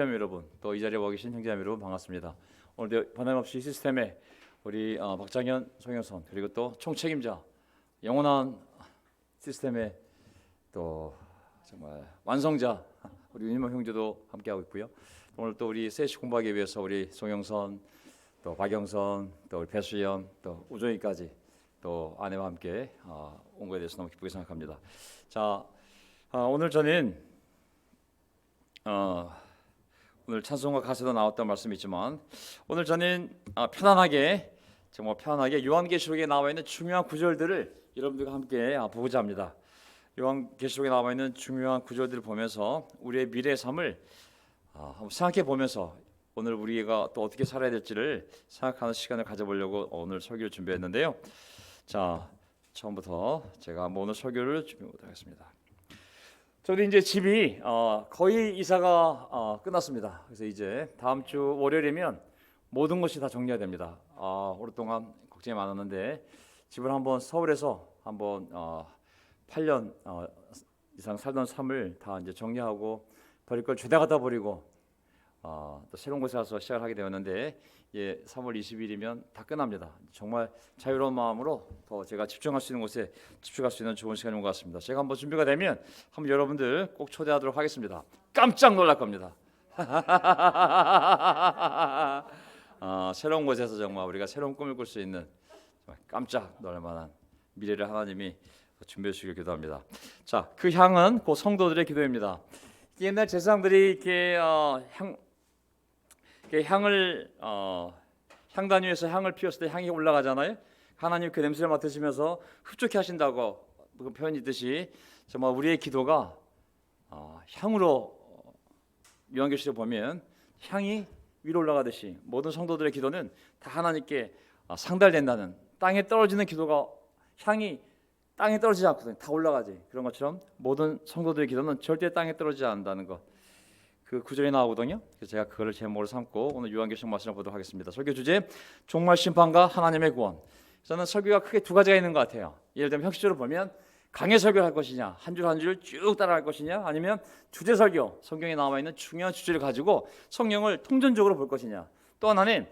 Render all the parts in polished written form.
여러분, 또 이 자리에 와 계신 형제자매 여러분 반갑습니다. 오늘도 변함없이 시스템에 우리 박장현, 송영선 그리고 또 총책임자 영원한 시스템의 또 정말 완성자 우리 윤희모 형제도 함께하고 있고요. 오늘 또 우리 셋이 공부하기 위해서 우리 송영선, 또 박영선, 또 우리 배수연, 또 우정이까지 또 아내와 함께 온 것에 대해서 너무 기쁘게 생각합니다. 자, 오늘 저는 오늘 찬송과 가사도 나왔던 말씀이 있지만 오늘 저는 편안하게 정말 편안하게 요한계시록에 나와 있는 중요한 구절들을 여러분들과 함께 보고자 합니다. 요한계시록에 나와 있는 중요한 구절들을 보면서 우리의 미래의 삶을 한번 생각해 보면서 오늘 우리가 또 어떻게 살아야 될지를 생각하는 시간을 가져보려고 오늘 설교를 준비했는데요. 자, 처음부터 제가 한번 오늘 설교를 준비해 보도록 하겠습니다. 저도 이제 집이 거의 이사가 끝났습니다. 그래서 이제 다음 주 월요일이면 모든 것이 다 정리가 됩니다. 오랫동안 걱정이 많았는데 집을 한번 서울에서 한번 8년 이상 살던 삶을 다 이제 정리하고 버릴 걸 죄다 갖다 버리고 또 새로운 곳에 와서 시작을 하게 되었는데 3월 20일이면 다 끝납니다. 정말 자유로운 마음으로 더 제가 집중할 수 있는 곳에 집중할 수 있는 좋은 시간인 것 같습니다. 제가 한번 준비가 되면 한번 여러분들 꼭 초대하도록 하겠습니다. 깜짝 놀랄 겁니다. 새로운 곳에서 정말 우리가 새로운 꿈을 꿀 수 있는 깜짝 놀랄 만한 미래를 하나님이 준비해 주시길 기도합니다. 자, 그 향은 그 성도들의 기도입니다. 옛날 제사장들이 이렇게 향을 향단 위에서 향을 피웠을 때 향이 올라가잖아요. 하나님 그 냄새를 맡으시면서 흡족해 하신다고 그 표현이 있듯이 정말 우리의 기도가 향으로 요한계시록 보면 향이 위로 올라가듯이 모든 성도들의 기도는 다 하나님께 상달된다는, 땅에 떨어지는 기도가 향이 땅에 떨어지지 않거든요. 다 올라가지. 그런 것처럼 모든 성도들의 기도는 절대 땅에 떨어지지 않는다는 것, 그 구절이 나오거든요. 그래서 제가 그거를 제목으로 삼고 오늘 요한계시록 말씀을 보도록 하겠습니다. 설교 주제 종말 심판과 하나님의 구원. 저는 설교가 크게 두 가지가 있는 것 같아요. 예를 들면 형식적으로 보면 강해 설교를 할 것이냐, 한 줄 한 줄 쭉 따라갈 것이냐, 아니면 주제 설교, 성경에 나와 있는 중요한 주제를 가지고 성경을 통전적으로 볼 것이냐. 또 하나는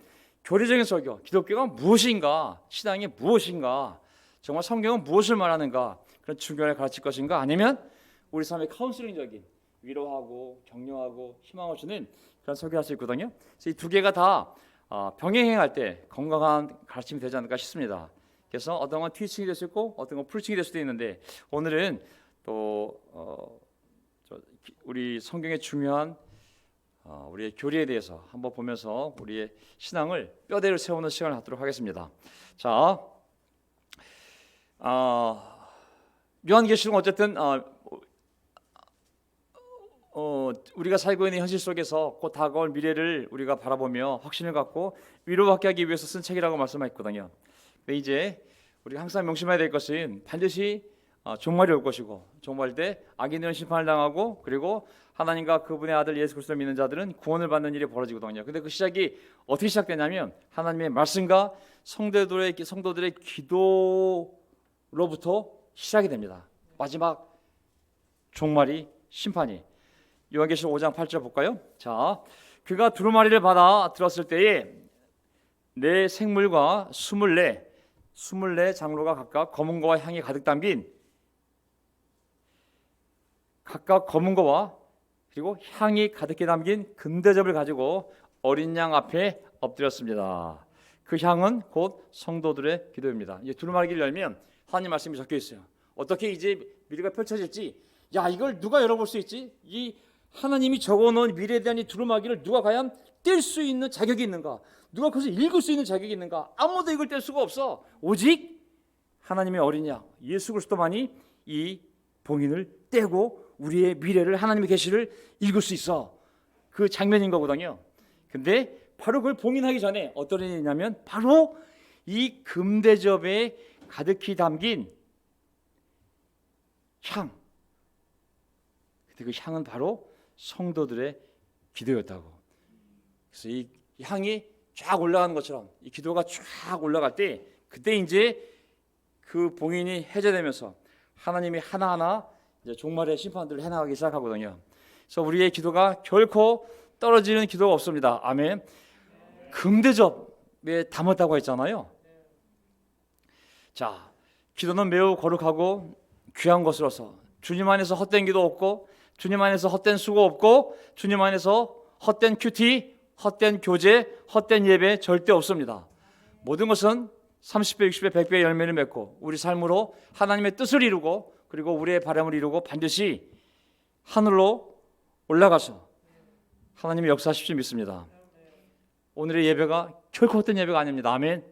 교리적인 설교, 기독교가 무엇인가, 신앙이 무엇인가, 정말 성경은 무엇을 말하는가, 그런 중요하게 가르칠 것인가, 아니면 우리 삶의 카운슬링적인 위로하고 격려하고 희망을 주는 그런 설교할 수 있거든요. 그래서 이 두 개가 다 병행할 때 건강한 가르침이 되지 않을까 싶습니다. 그래서 어떤 건 티칭이 될 수 있고 어떤 건 프리칭이 될 수도 있는데 오늘은 또 우리 성경의 중요한 우리의 교리에 대해서 한번 보면서 우리의 신앙을 뼈대를 세우는 시간을 갖도록 하겠습니다. 자, 요한계시록은 어쨌든 우리가 살고 있는 현실 속에서 곧 다가올 미래를 우리가 바라보며 확신을 갖고 위로받게 하기 위해서 쓴 책이라고 말씀하셨거든요. 근데 이제 우리가 항상 명심해야 될 것은 반드시 종말이 올 것이고, 종말 때 악인들은 심판을 당하고, 그리고 하나님과 그분의 아들 예수 그리스도를 믿는 자들은 구원을 받는 일이 벌어지거든요. 근데 그 시작이 어떻게 시작되냐면 하나님의 말씀과 성도들의 기도로부터 시작이 됩니다. 마지막 종말이 심판이. 요한계시록 5장 8절 볼까요? 자, 그가 두루마리를 받아 들었을 때에 내 생물과 24 장로가 각각 검은 거와 향이 가득 담긴 각각 검은 거와 그리고 향이 가득히 담긴 금대접을 가지고 어린 양 앞에 엎드렸습니다. 그 향은 곧 성도들의 기도입니다. 이제 두루마리를 열면 하나님 말씀이 적혀 있어요. 어떻게 이제 미래가 펼쳐질지, 야, 이걸 누가 열어볼 수 있지? 이 하나님이 적어놓은 미래에 대한 이 두루마기를 누가 과연 뗄 수 있는 자격이 있는가? 누가 그것을 읽을 수 있는 자격이 있는가? 아무도 이걸 뗄 수가 없어. 오직 하나님의 어린 양 예수 그리스도만이 이 봉인을 떼고 우리의 미래를, 하나님의 계시를 읽을 수 있어. 그 장면인 거거든요. 근데 바로 그걸 봉인하기 전에 어떤 일이 있냐면 바로 이 금대접에 가득히 담긴 향, 그 향은 바로 성도들의 기도였다고. 그래서 이 향이 쫙 올라가는 것처럼 이 기도가 쫙 올라갈 때 그때 이제 그 봉인이 해제되면서 하나님이 하나하나 이제 종말의 심판들을 해나가기 시작하거든요. 그래서 우리의 기도가 결코 떨어지는 기도가 없습니다. 아멘. 금대접에 담았다고 했잖아요. 자, 기도는 매우 거룩하고 귀한 것으로서 주님 안에서 헛된 기도 없고, 주님 안에서 헛된 수고 없고, 주님 안에서 헛된 큐티, 헛된 교제, 헛된 예배 절대 없습니다. 모든 것은 30배, 60배, 100배의 열매를 맺고 우리 삶으로 하나님의 뜻을 이루고, 그리고 우리의 바람을 이루고 반드시 하늘로 올라가서 하나님의 역사하실 줄 믿습니다. 오늘의 예배가 결코 헛된 예배가 아닙니다. 아멘.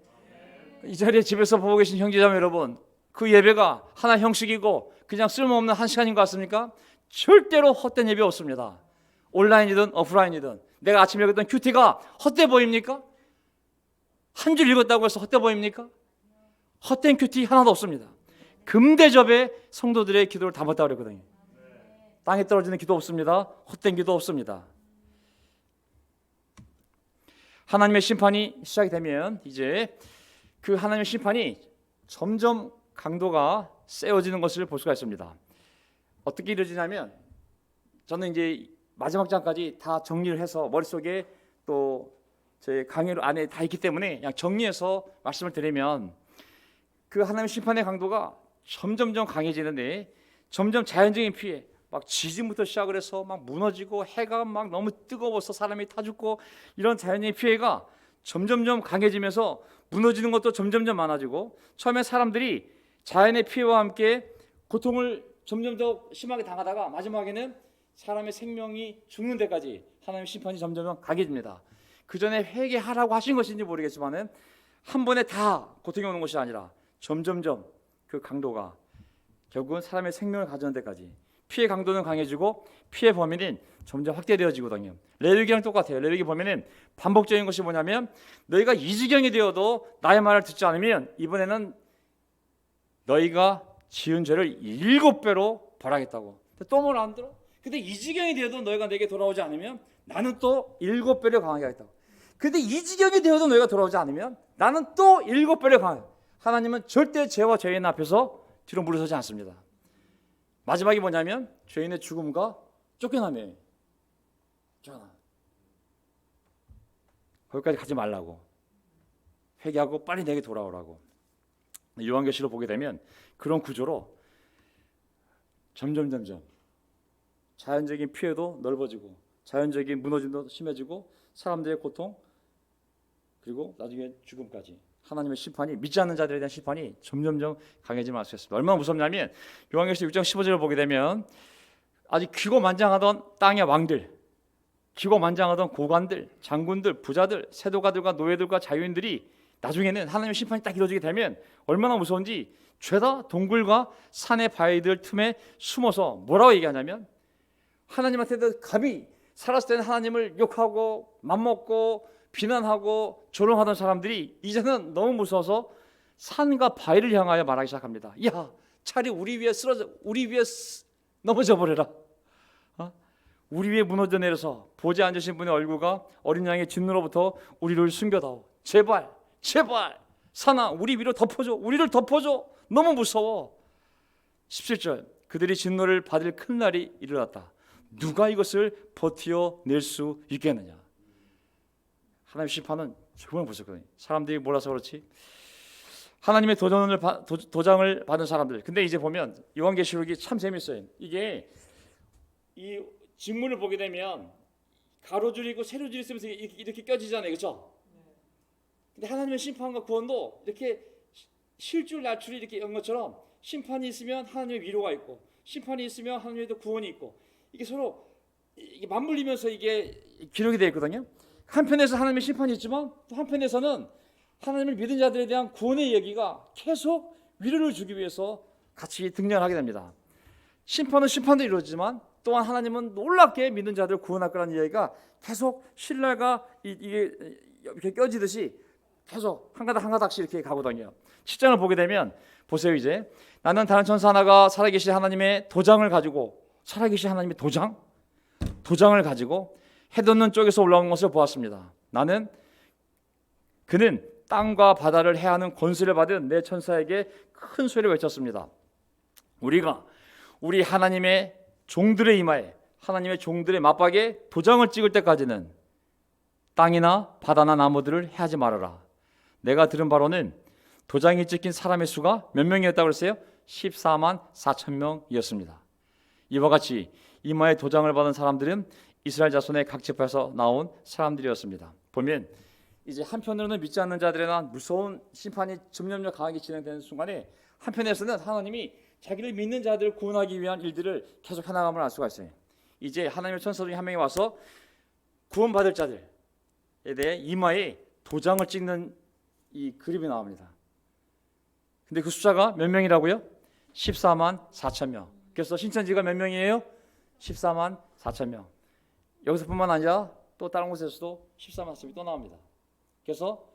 이 자리에 집에서 보고 계신 형제자매 여러분, 그 예배가 하나 형식이고 그냥 쓸모없는 한 시간인 것 같습니까? 절대로 헛된 예배 없습니다. 온라인이든 오프라인이든. 내가 아침에 읽었던 큐티가 헛돼 보입니까? 한 줄 읽었다고 해서 헛돼 보입니까? 헛된 큐티 하나도 없습니다. 금대접에 성도들의 기도를 담았다고 그랬거든요. 땅에 떨어지는 기도 없습니다. 헛된 기도 없습니다. 하나님의 심판이 시작이 되면 이제 그 하나님의 심판이 점점 강도가 세워지는 것을 볼 수가 있습니다. 어떻게 이루어지냐면, 저는 이제 마지막 장까지 다 정리를 해서 머릿속에 또 제 강의 안에 다 있기 때문에 그냥 정리해서 말씀을 드리면, 그 하나님의 심판의 강도가 점점점 강해지는데, 점점 자연적인 피해, 막 지진부터 시작을 해서 막 무너지고, 해가 막 너무 뜨거워서 사람이 타 죽고, 이런 자연적인 피해가 점점점 강해지면서 무너지는 것도 점점점 많아지고, 처음에 사람들이 자연의 피해와 함께 고통을 점점 더 심하게 당하다가 마지막에는 사람의 생명이 죽는 데까지 하나님의 심판이 점점 강해집니다. 그 전에 회개하라고 하신 것인지 모르겠지만은 한 번에 다 고통이 오는 것이 아니라 점점점 그 강도가 결국은 사람의 생명을 가져오는 데까지 피해 강도는 강해지고 피해 범위는 점점 확대되어지거든요. 레위기랑 똑같아요. 레위기 보면은 반복적인 것이 뭐냐면, 너희가 이 지경이 되어도 나의 말을 듣지 않으면 이번에는 너희가 지은 죄를 7배로 벌하겠다고. 또 뭘 안 들어? 근데 이 지경이 되어도 너희가 내게 돌아오지 않으면 나는 또 7배를 강하게 하겠다고. 근데 이 지경이 되어도 너희가 돌아오지 않으면 나는 또 7배를 강하게. 하나님은 절대 죄와 죄인 앞에서 뒤로 물러서지 않습니다. 마지막이 뭐냐면 죄인의 죽음과 쫓겨남이에요. 쫓겨남. 거기까지 가지 말라고. 회개하고 빨리 내게 돌아오라고. 요한계시록 보게 되면 그런 구조로 점점 자연적인 피해도 넓어지고, 자연적인 무너짐도 심해지고, 사람들의 고통, 그리고 나중에 죽음까지 하나님의 심판이, 믿지 않는 자들에 대한 심판이 점점점 강해지면 알 수 있습니다. 얼마나 무섭냐면 요한계시록 6장 15절을 보게 되면 아직 기고만장하던 땅의 왕들, 기고만장하던 고관들, 장군들, 부자들, 세도가들과 노예들과 자유인들이 나중에는 하나님의 심판이 딱 이루어지게 되면 얼마나 무서운지, 죄다 동굴과 산의 바위들 틈에 숨어서 뭐라고 얘기하냐면, 하나님한테도 감히 살았을 때는 하나님을 욕하고 맘먹고 비난하고 조롱하던 사람들이 이제는 너무 무서워서 산과 바위를 향하여 말하기 시작합니다. 야, 차라리 우리 위에 넘어져 버려라. 우리 위에 무너져 내려서 보좌에 앉으신 분의 얼굴과 어린 양의 진노로부터 우리를 숨겨다오. 제발 산아, 우리 위로 덮어줘. 우리를 덮어줘. 너무 무서워. 17절, 그들이 진노를 받을 큰 날이 일어났다. 누가 이것을 버티어낼 수 있겠느냐. 하나님의 심판은 정말 무섭거든요. 사람들이 몰라서 그렇지 하나님의 도장을 받은 사람들. 근데 이제 보면 요한계시록이 참 재밌어요. 이게 이 직문을 보게 되면 가로줄이고 세로줄이 있으면서 이렇게 껴지잖아요. 그렇죠? 근데 하나님의 심판과 구원도 이렇게 실줄 날줄이 이렇게 연 것처럼, 심판이 있으면 하나님의 위로가 있고, 심판이 있으면 하나님의 구원이 있고, 이게 서로 이게 맞물리면서 이게 기록이 되어 있거든요. 한편에서 하나님의 심판이 있지만 또 한편에서는 하나님을 믿은 자들에 대한 구원의 이야기가 계속 위로를 주기 위해서 같이 등장하게 됩니다. 심판은 심판도 이루어지지만 또한 하나님은 놀랍게 믿는 자들을 구원할 거라는 이야기가 계속 신랄과 이게 이렇게 껴지듯이 계속 한 가닥씩 이렇게 가거든요. 7장을 보게 되면 보세요. 이제 나는 다른 천사 하나가 살아계신 하나님의 도장을 가지고, 살아계신 하나님의 도장을 가지고 해돋는 쪽에서 올라오는 것을 보았습니다. 그는 땅과 바다를 해하는 권세를 받은 내 천사에게 큰 소리를 외쳤습니다. 우리가 우리 하나님의 종들의 이마에 하나님의 종들의 맞박에 도장을 찍을 때까지는 땅이나 바다나 나무들을 해하지 말아라. 내가 들은 바로는 도장이 찍힌 사람의 수가 몇 명이었다고 그랬어요? 14만 4천 명이었습니다. 이와 같이 이마에 도장을 받은 사람들은 이스라엘 자손의 각 지파에서 나온 사람들이었습니다. 보면 이제 한편으로는 믿지 않는 자들에나 무서운 심판이 점점 강하게 진행되는 순간에 한편에서는 하나님이 자기를 믿는 자들을 구원하기 위한 일들을 계속 해나감을 알 수가 있어요. 이제 하나님의 천사 중에 한 명이 와서 구원받을 자들에 대해 이마에 도장을 찍는 이 그림이 나옵니다. 근데 그 숫자가 몇 명이라고요? 14만 4천 명. 그래서 신천지가 몇 명이에요? 14만 4천 명. 여기서뿐만 아니라 또 다른 곳에서도 14만 4천 명이 또 나옵니다. 그래서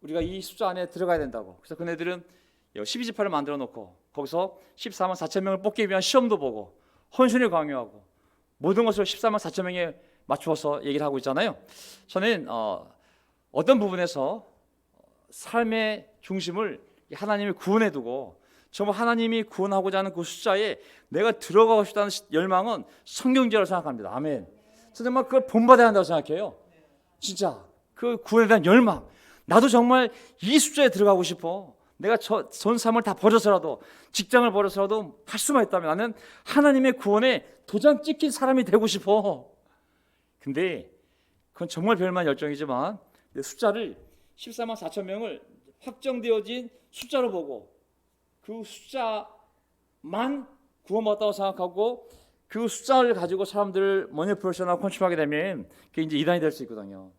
우리가 이 숫자 안에 들어가야 된다고. 그래서 그네들은 12지파를 만들어 놓고 거기서 14만 4천 명을 뽑기 위한 시험도 보고 헌신을 강요하고 모든 것을 14만 4천 명에 맞추어서 얘기를 하고 있잖아요. 저는 어떤 부분에서 삶의 중심을 하나님이 구원해 두고 정말 하나님이 구원하고자 하는 그 숫자에 내가 들어가고 싶다는 열망은 성경적으로 생각합니다. 아멘. 저는 정말 그걸 본받아야 한다고 생각해요. 진짜 그 구원에 대한 열망. 나도 정말 이 숫자에 들어가고 싶어. 내가 전 삶을 다 버려서라도 직장을 버려서라도 할 수만 있다면 나는 하나님의 구원에 도장 찍힌 사람이 되고 싶어. 근데 그건 정말 별만 열정이지만 숫자를 14만 4천 명을 확정되어진 숫자로 보고 그 숫자만 구원받았다고 생각하고 그 숫자를 가지고 사람들을 머니푸레이션하고 컨트롤하게 되면 그게 이제 이단이 될 수 있거든요.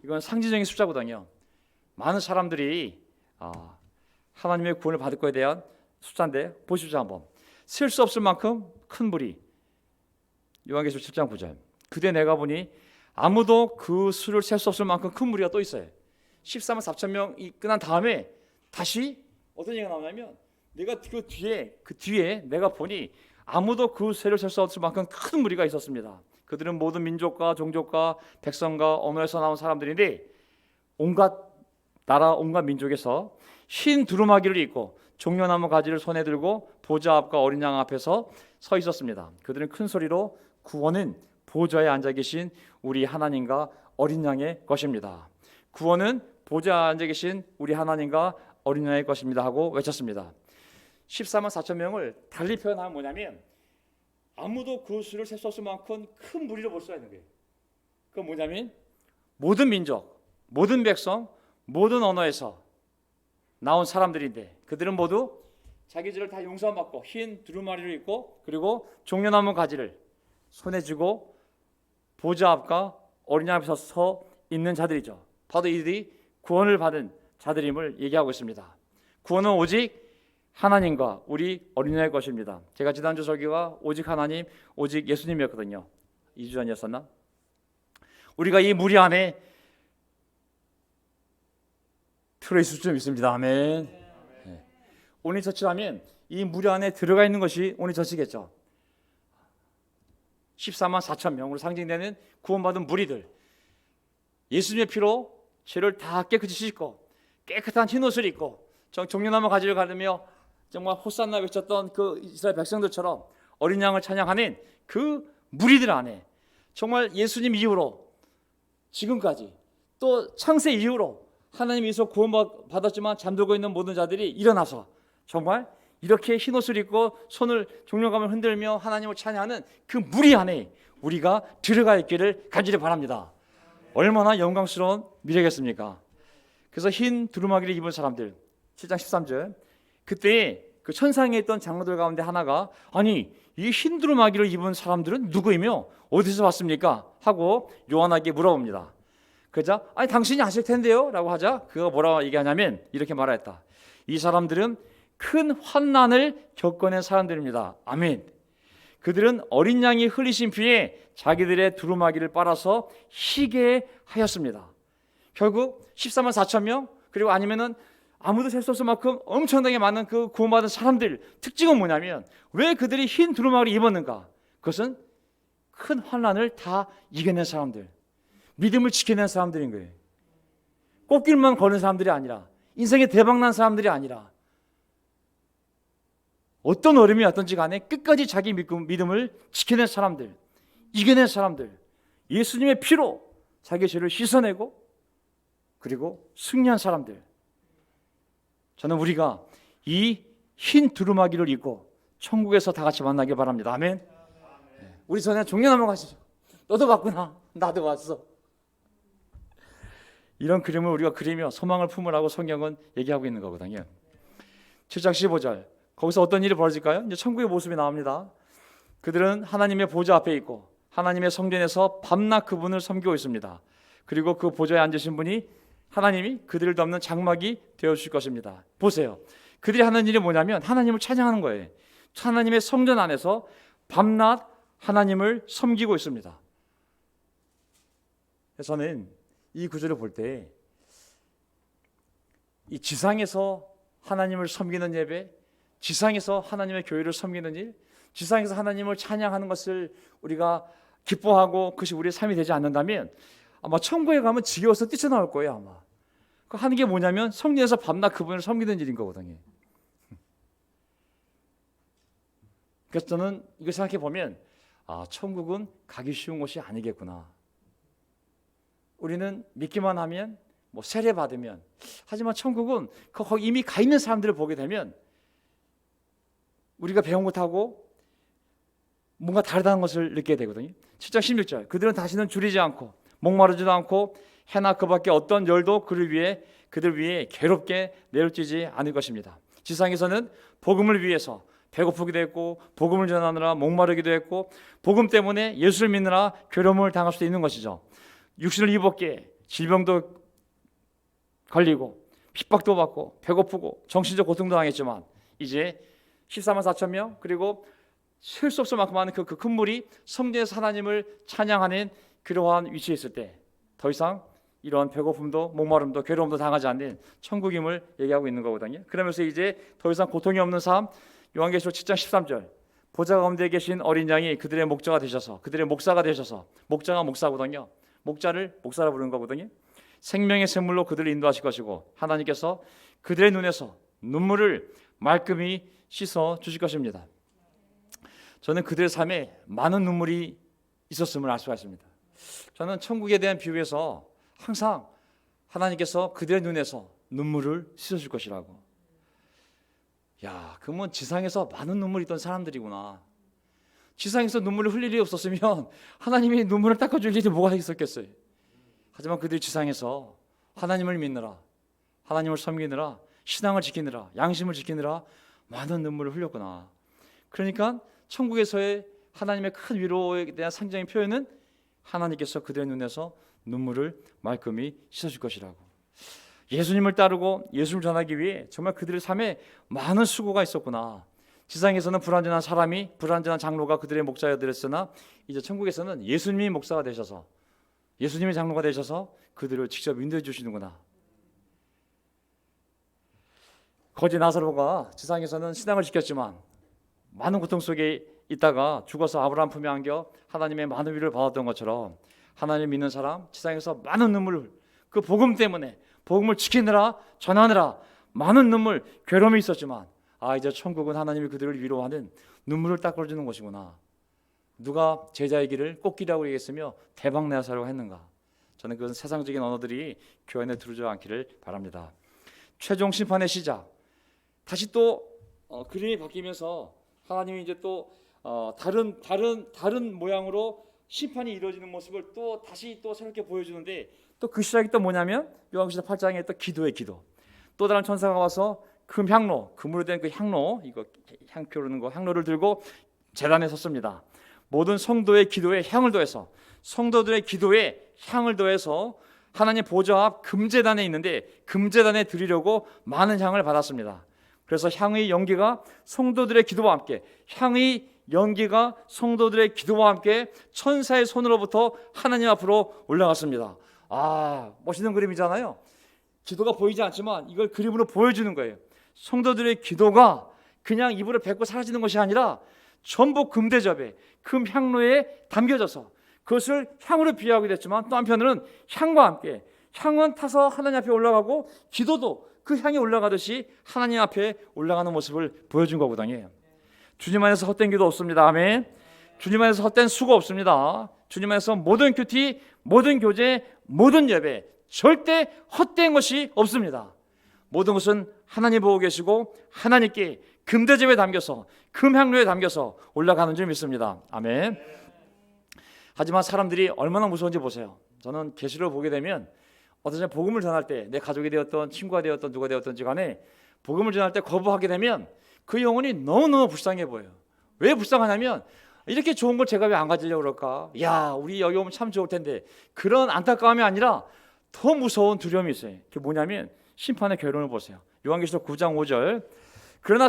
이건 상징적인 숫자거든요. 많은 사람들이 하나님의 구원을 받을 거에 대한 숫자인데 보십시오 한번. 셀 수 없을 만큼 큰 무리. 요한계시록 7장 9절. 그때 내가 보니 아무도 그 수를 셀 수 없을 만큼 큰 무리가 또 있어요. 14만 4천 명이 끝난 다음에 다시 어떤 얘기가 나오냐면 내가 그 뒤에 내가 보니 아무도 그 세를 셀 수 없을 만큼 큰 무리가 있었습니다. 그들은 모든 민족과 종족과 백성과 언어에서 나온 사람들인데 온갖 나라 온갖 민족에서 흰 두루마기를 입고 종려나무 가지를 손에 들고 보좌 앞과 어린 양 앞에서 서 있었습니다. 그들은 큰 소리로 구원은 보좌에 앉아 계신 우리 하나님과 어린 양의 것입니다. 구원은 보좌에 앉아 계신 우리 하나님과 어린 양의 것입니다 하고 외쳤습니다. 14만 4천 명을 달리 표현하면 뭐냐면 아무도 그 수를 셀 수 없을 만큼 큰 무리로 볼 수가 있는 거예요. 그건 뭐냐면 모든 민족, 모든 백성, 모든 언어에서 나온 사람들인데 그들은 모두 자기 죄를 다 용서받고 흰 두루마리를 입고 그리고 종려나무 가지를 손에 쥐고 보좌 앞과 어린 양 앞에서 서 있는 자들이죠. 바로 이들이 구원을 받은 자들임을 얘기하고 있습니다. 구원은 오직 하나님과 우리 어린 양의 것입니다. 제가 지난주 설교가 오직 하나님, 오직 예수님이었거든요. 2주 전이었었나? 우리가 이 무리 안에 들어있을 줄 믿습니다. 아멘. 네. 오늘 처치라면 이 무리 안에 들어가 있는 것이 오늘 처치겠죠. 14만 4천 명으로 상징되는 구원받은 무리들, 예수님의 피로 죄를 다 깨끗이 씻고 깨끗한 흰옷을 입고 종려나무 가지를 가르며 정말 호산나 외쳤던 그 이스라엘 백성들처럼 어린 양을 찬양하는 그 무리들 안에 정말 예수님 이후로 지금까지 또 창세 이후로 하나님께서 구원받았지만 잠들고 있는 모든 자들이 일어나서 정말 이렇게 흰옷을 입고 손을 종려감을 흔들며 하나님을 찬양하는 그 무리 안에 우리가 들어가 있기를 간절히 바랍니다. 얼마나 영광스러운 미래겠습니까? 그래서 흰 두루마기를 입은 사람들 7장 13절 그때 그 천상에 있던 장로들 가운데 하나가 아니 이 흰 두루마기를 입은 사람들은 누구이며 어디서 왔습니까? 하고 요한에게 물어봅니다. 그러자 아니 당신이 아실 텐데요 라고 하자 그가 뭐라고 얘기하냐면 이렇게 말했다. 이 사람들은 큰 환난을 겪어낸 사람들입니다. 아멘. 그들은 어린 양이 흘리신 피에 자기들의 두루마기를 빨아서 희게 하였습니다. 결국 14만 4천 명 그리고 아니면은 아무도 셀 수 없을 만큼 엄청나게 많은 그 구원받은 사람들 특징은 뭐냐면 왜 그들이 흰 두루마기를 입었는가? 그것은 큰 환난을 다 이겨낸 사람들, 믿음을 지켜낸 사람들인 거예요. 꽃길만 거는 사람들이 아니라 인생에 대박난 사람들이 아니라 어떤 어려움이 왔든지 간에 끝까지 자기 믿음을 지켜낸 사람들 이겨낸 사람들, 예수님의 피로 자기 죄를 씻어내고 그리고 승리한 사람들, 저는 우리가 이 흰 두루마기를 입고 천국에서 다 같이 만나길 바랍니다. 아멘. 우리 전에 종려 넘어가시죠. 너도 왔구나, 나도 왔어. 이런 그림을 우리가 그리며 소망을 품으라고 성경은 얘기하고 있는 거거든요. 7장 15절, 거기서 어떤 일이 벌어질까요? 이제 천국의 모습이 나옵니다. 그들은 하나님의 보좌 앞에 있고 하나님의 성전에서 밤낮 그분을 섬기고 있습니다. 그리고 그 보좌에 앉으신 분이 하나님이 그들을 덮는 장막이 되어주실 것입니다. 보세요, 그들이 하는 일이 뭐냐면 하나님을 찬양하는 거예요. 하나님의 성전 안에서 밤낮 하나님을 섬기고 있습니다. 그래서 저는 이 구절을 볼 때 이 지상에서 하나님을 섬기는 예배, 지상에서 하나님의 교회를 섬기는 일, 지상에서 하나님을 찬양하는 것을 우리가 기뻐하고 그것이 우리의 삶이 되지 않는다면 아마 천국에 가면 지겨워서 뛰쳐나올 거예요. 아마 그 하는 게 뭐냐면 성전에서 밤낮 그분을 섬기는 일인 거거든요. 그래서 저는 이걸 생각해 보면 천국은 가기 쉬운 곳이 아니겠구나. 우리는 믿기만 하면 뭐 세례 받으면, 하지만 천국은 거기 이미 가 있는 사람들을 보게 되면 우리가 배운 것하고 뭔가 다르다는 것을 느끼게 되거든요. 7장 16절, 그들은 다시는 줄이지 않고 목마르지도 않고 해나 그 밖에 어떤 열도 그들 위에 괴롭게 내려지지 않을 것입니다. 지상에서는 복음을 위해서 배고프기도 했고 복음을 전하느라 목마르기도 했고 복음 때문에 예수를 믿느라 괴로움을 당할 수도 있는 것이죠. 육신을 입었기에 질병도 걸리고 핍박도 받고 배고프고 정신적 고통도 당했지만 이제 14만 4천 명 그리고 셀 수 없을 만큼 많은 그 큰 물이 성전에서 하나님을 찬양하는 그러한 위치에 있을 때 더 이상 이러한 배고픔도 목마름도 괴로움도 당하지 않는 천국임을 얘기하고 있는 거거든요. 그러면서 이제 더 이상 고통이 없는 삶, 요한계시록 7장 13절, 보좌 가운데 계신 어린 양이 그들의 목자가 되셔서, 그들의 목사가 되셔서, 목자가 목사거든요. 목자를 목사라 부르는 거거든요. 생명의 샘물로 그들을 인도하실 것이고 하나님께서 그들의 눈에서 눈물을 말끔히 씻어 주실 것입니다. 저는 그들의 삶에 많은 눈물이 있었음을 알 수가 있습니다. 저는 천국에 대한 비유에서 항상 하나님께서 그들의 눈에서 눈물을 씻어줄 것이라고. 야, 그러면 지상에서 많은 눈물이 있던 사람들이구나. 지상에서 눈물을 흘릴 일이 없었으면 하나님이 눈물을 닦아줄 일이 뭐가 있었겠어요. 하지만 그들이 지상에서 하나님을 믿느라, 하나님을 섬기느라, 신앙을 지키느라, 양심을 지키느라 많은 눈물을 흘렸구나. 그러니까 천국에서의 하나님의 큰 위로에 대한 상징적인 표현은 하나님께서 그들의 눈에서 눈물을 말끔히 씻어줄 것이라고. 예수님을 따르고 예수를 전하기 위해 정말 그들의 삶에 많은 수고가 있었구나. 지상에서는 불완전한 사람이, 불완전한 장로가 그들의 목자들이었으나 이제 천국에서는 예수님이 목사가 되셔서, 예수님이 장로가 되셔서 그들을 직접 인도해 주시는구나. 거지 나사로가 지상에서는 신앙을 지켰지만 많은 고통 속에 있다가 죽어서 아브라함 품에 안겨 하나님의 많은 위로를 받았던 것처럼 하나님 믿는 사람, 지상에서 많은 눈물을, 그 복음 때문에 복음을 지키느라, 전하느라 많은 눈물, 괴로움이 있었지만 이제 천국은 하나님이 그들을 위로하는 눈물을 닦아주는 것이구나. 누가 제자의 길을 꽃길이라고 얘기했으며 대박내사라고 했는가. 저는 그것은 세상적인 언어들이 교회 안에 들어오지 않기를 바랍니다. 최종 심판의 시작, 다시 또 그림이 바뀌면서 하나님이 이제 또 다른 모양으로 심판이 이루어지는 모습을 또 다시 또 새롭게 보여주는데, 또 그 시작이 또 뭐냐면 요한계시록 8장에 또 기도의 기도. 또 다른 천사가 와서 금 향로, 금으로 된 그 향로, 이거 향 피우는 거 향로를 들고 제단에 섰습니다. 모든 성도의 기도에 향을 더해서, 성도들의 기도에 향을 더해서 하나님 보좌 앞 금제단에 있는데 금제단에 드리려고 많은 향을 받았습니다. 그래서 향의 연기가 성도들의 기도와 함께, 향의 연기가 성도들의 기도와 함께 천사의 손으로부터 하나님 앞으로 올라갔습니다. 멋있는 그림이잖아요. 기도가 보이지 않지만 이걸 그림으로 보여주는 거예요. 성도들의 기도가 그냥 입으로 뱉고 사라지는 것이 아니라 전부 금대접에, 금 향로에 담겨져서 그것을 향으로 비유하게 됐지만 또 한편으로는 향과 함께, 향은 타서 하나님 앞에 올라가고 기도도 그 향이 올라가듯이 하나님 앞에 올라가는 모습을 보여준 거거든요. 주님 안에서 헛된 기도 없습니다. 아멘. 주님 안에서 헛된 수고 없습니다. 주님 안에서 모든 큐티, 모든 교제, 모든 예배 절대 헛된 것이 없습니다. 모든 것은 하나님 보고 계시고 하나님께 금대접에 담겨서 금향로에 담겨서 올라가는 줄 믿습니다. 아멘. 하지만 사람들이 얼마나 무서운지 보세요. 저는 계시를 보게 되면 어떤 사람 복음을 전할 때 내 가족이 되었던 친구가 되었던 누가 되었던지 간에 복음을 전할 때 거부하게 되면 그 영혼이 너무너무 불쌍해 보여요. 왜 불쌍하냐면 이렇게 좋은 걸 제가 왜 안 가지려고 그럴까? 야, 우리 여기 오면 참 좋을 텐데. 그런 안타까움이 아니라 더 무서운 두려움이 있어요. 그게 뭐냐면 심판의 결론을 보세요. 요한계시록 9장 5절. 그러나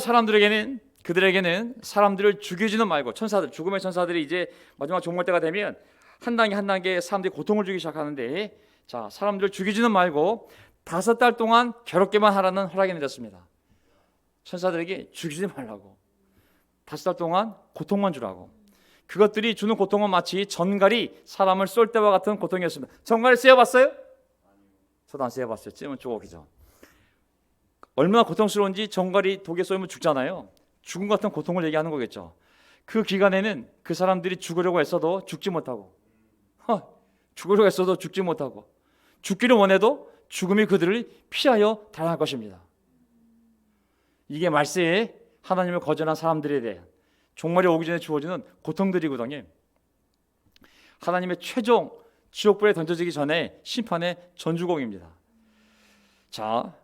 그들에게는 사람들을 죽이지는 말고, 천사들, 죽음의 천사들이 이제 마지막 종말 때가 되면 한 단계 한 단계 사람들이 고통을 주기 시작하는데, 자, 사람들을 죽이지는 말고 5달 동안 괴롭게만 하라는 허락이 내렸습니다. 천사들에게 죽이지 말라고, 5달 동안 고통만 주라고. 그것들이 주는 고통은 마치 전갈이 사람을 쏠 때와 같은 고통이었습니다. 전갈을 쐬어봤어요? 저도 안 쐬어봤어요. 찌면 쪼개죠. 얼마나 고통스러운지. 전갈이 독에 쏘이면 죽잖아요. 죽음 같은 고통을 얘기하는 거겠죠. 그 기간에는 그 사람들이 죽으려고 했어도 죽지 못하고, 죽으려고 했어도 죽지 못하고, 죽기를 원해도 죽음이 그들을 피하여 달아날 것입니다. 이게 말세에 하나님을 거절한 사람들에 대한 종말이 오기 전에 주어지는 고통들이거든요. 하나님의 최종 지옥불에 던져지기 전에 심판의 전주곡입니다. 자,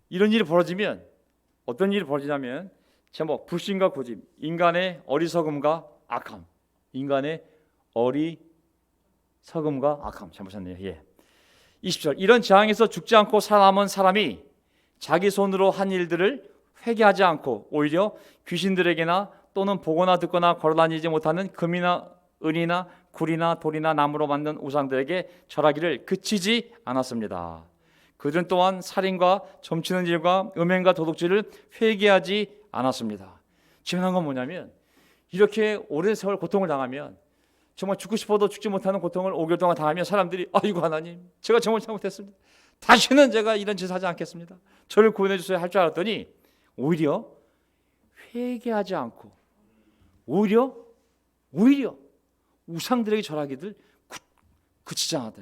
이런 일이 벌어지면 어떤 일이 벌어지냐면, 제목 불신과 고집, 인간의 어리석음과 악함. 인간의 어리석음과 악함. 잘못했네요. 예. 20절. 이런 재앙에서 죽지 않고 살아남은 사람이 자기 손으로 한 일들을 회개하지 않고 오히려 귀신들에게나 또는 보거나 듣거나 걸어다니지 못하는 금이나 은이나 굴이나 돌이나 나무로 만든 우상들에게 절하기를 그치지 않았습니다. 그들은 또한 살인과 점치는 일과 음행과 도둑질을 회개하지 않았습니다. 중요한 건 뭐냐면, 이렇게 오랜 세월 고통을 당하면, 정말 죽고 싶어도 죽지 못하는 고통을 5개월 동안 당하면 사람들이 아이고 하나님, 제가 정말 잘못했습니다. 다시는 제가 이런 짓을 하지 않겠습니다. 저를 구원해 주셔야 할 줄 알았더니 오히려 회개하지 않고 오히려 우상들에게 절하기들 그치지 않았다.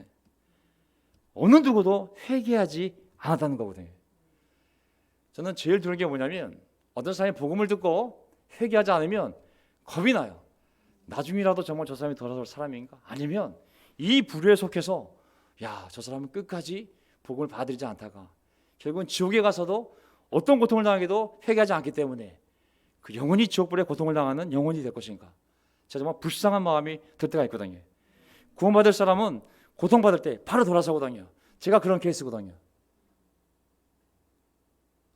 어느 누구도 회개하지 않았다는 거거든요. 저는 제일 두려운 게 뭐냐면, 어떤 사람이 복음을 듣고 회개하지 않으면 겁이 나요. 나중이라도 정말 저 사람이 돌아설 사람인가? 아니면 이 부류에 속해서 야, 저 사람은 끝까지 복음을 받아들이지 않다가 결국은 지옥에 가서도 어떤 고통을 당하게도 회개하지 않기 때문에 그 영원히 지옥불에 고통을 당하는 영혼이 될 것인가? 제가 정말 불쌍한 마음이 들 때가 있거든요. 구원받을 사람은 고통받을 때 바로 돌아서거든요. 제가 그런 케이스거든요.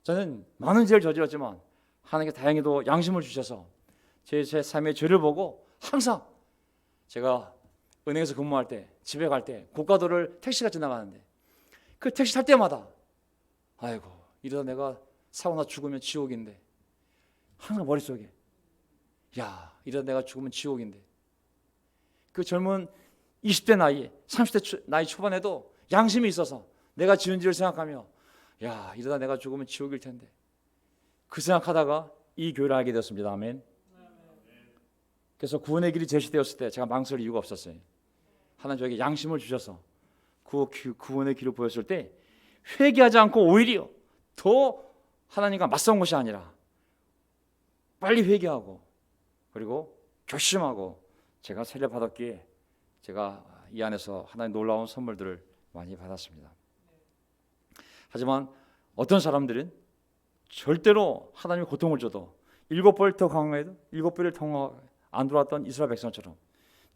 저는 많은 죄를 저질렀지만 하나님께 다행히도 양심을 주셔서 제 삶의 죄를 보고 항상 제가 은행에서 근무할 때, 집에 갈 때 고가도를 택시가 지나가는데 그 택시 탈 때마다 아이고, 이러다 내가 사고나 죽으면 지옥인데, 항상 머릿속에 야, 이러다 내가 죽으면 지옥인데. 그 젊은 20대 나이에 30대 나이 초반에도 양심이 있어서 내가 지은 죄를 생각하며 야, 이러다 내가 죽으면 지옥일 텐데, 그 생각하다가 이 교회를 알게 되었습니다. 아멘. 그래서 구원의 길이 제시되었을 때 제가 망설일 이유가 없었어요. 하나님 저에게 양심을 주셔서 그 구원의 길을 보였을 때 회개하지 않고 오히려 더 하나님과 맞서는 것이 아니라 빨리 회개하고 그리고 결심하고 제가 세례 받았기에 제가 이 안에서 하나님 놀라운 선물들을 많이 받았습니다. 하지만 어떤 사람들은 절대로 하나님이 고통을 줘도 7배를 더 강해도 7배를 더 안 돌아왔던 이스라엘 백성처럼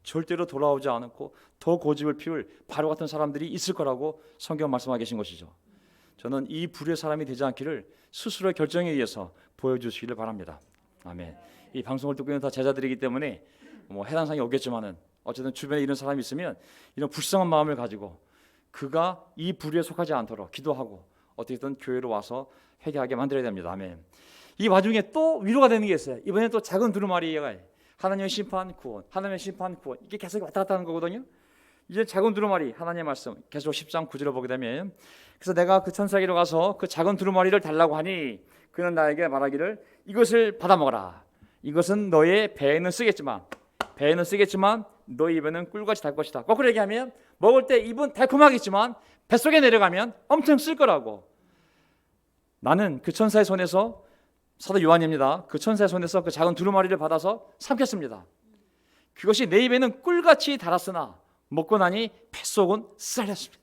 절대로 돌아오지 않고 더 고집을 피울 바로 같은 사람들이 있을 거라고 성경 말씀하고 계신 것이죠. 저는 이 불의 사람이 되지 않기를 스스로의 결정에 의해서 보여주시기를 바랍니다. 아멘. 이 방송을 듣고 있는 다 제자들이기 때문에 해당상이 오겠지만은 어쨌든 주변에 이런 사람이 있으면 이런 불쌍한 마음을 가지고 그가 이 불의에 속하지 않도록 기도하고 어떻게든 교회로 와서 회개하게 만들어야 됩니다. 아멘. 이 와중에 또 위로가 되는 게 있어요. 이번에 또 작은 두루마리가 하나님의 심판 구원, 하나님의 심판 구원, 이게 계속 왔다 갔다 하는 거거든요. 이제 작은 두루마리 하나님의 말씀 계속 10장 9절을 보게 되면, 그래서 내가 그 천사에게로 가서 그 작은 두루마리를 달라고 하니 그는 나에게 말하기를 이것을 받아 먹어라. 이것은 너의 배에는 쓰겠지만 너의 입에는 꿀같이 달 것이다. 거꾸로 얘기하면 먹을 때 입은 달콤하겠지만 뱃속에 내려가면 엄청 쓸 거라고. 나는 그 천사의 손에서, 사도 요한입니다, 그 천사의 손에서 그 작은 두루마리를 받아서 삼켰습니다. 그것이 내 입에는 꿀같이 달았으나 먹고 나니 뱃속은 쓰라렸습니다.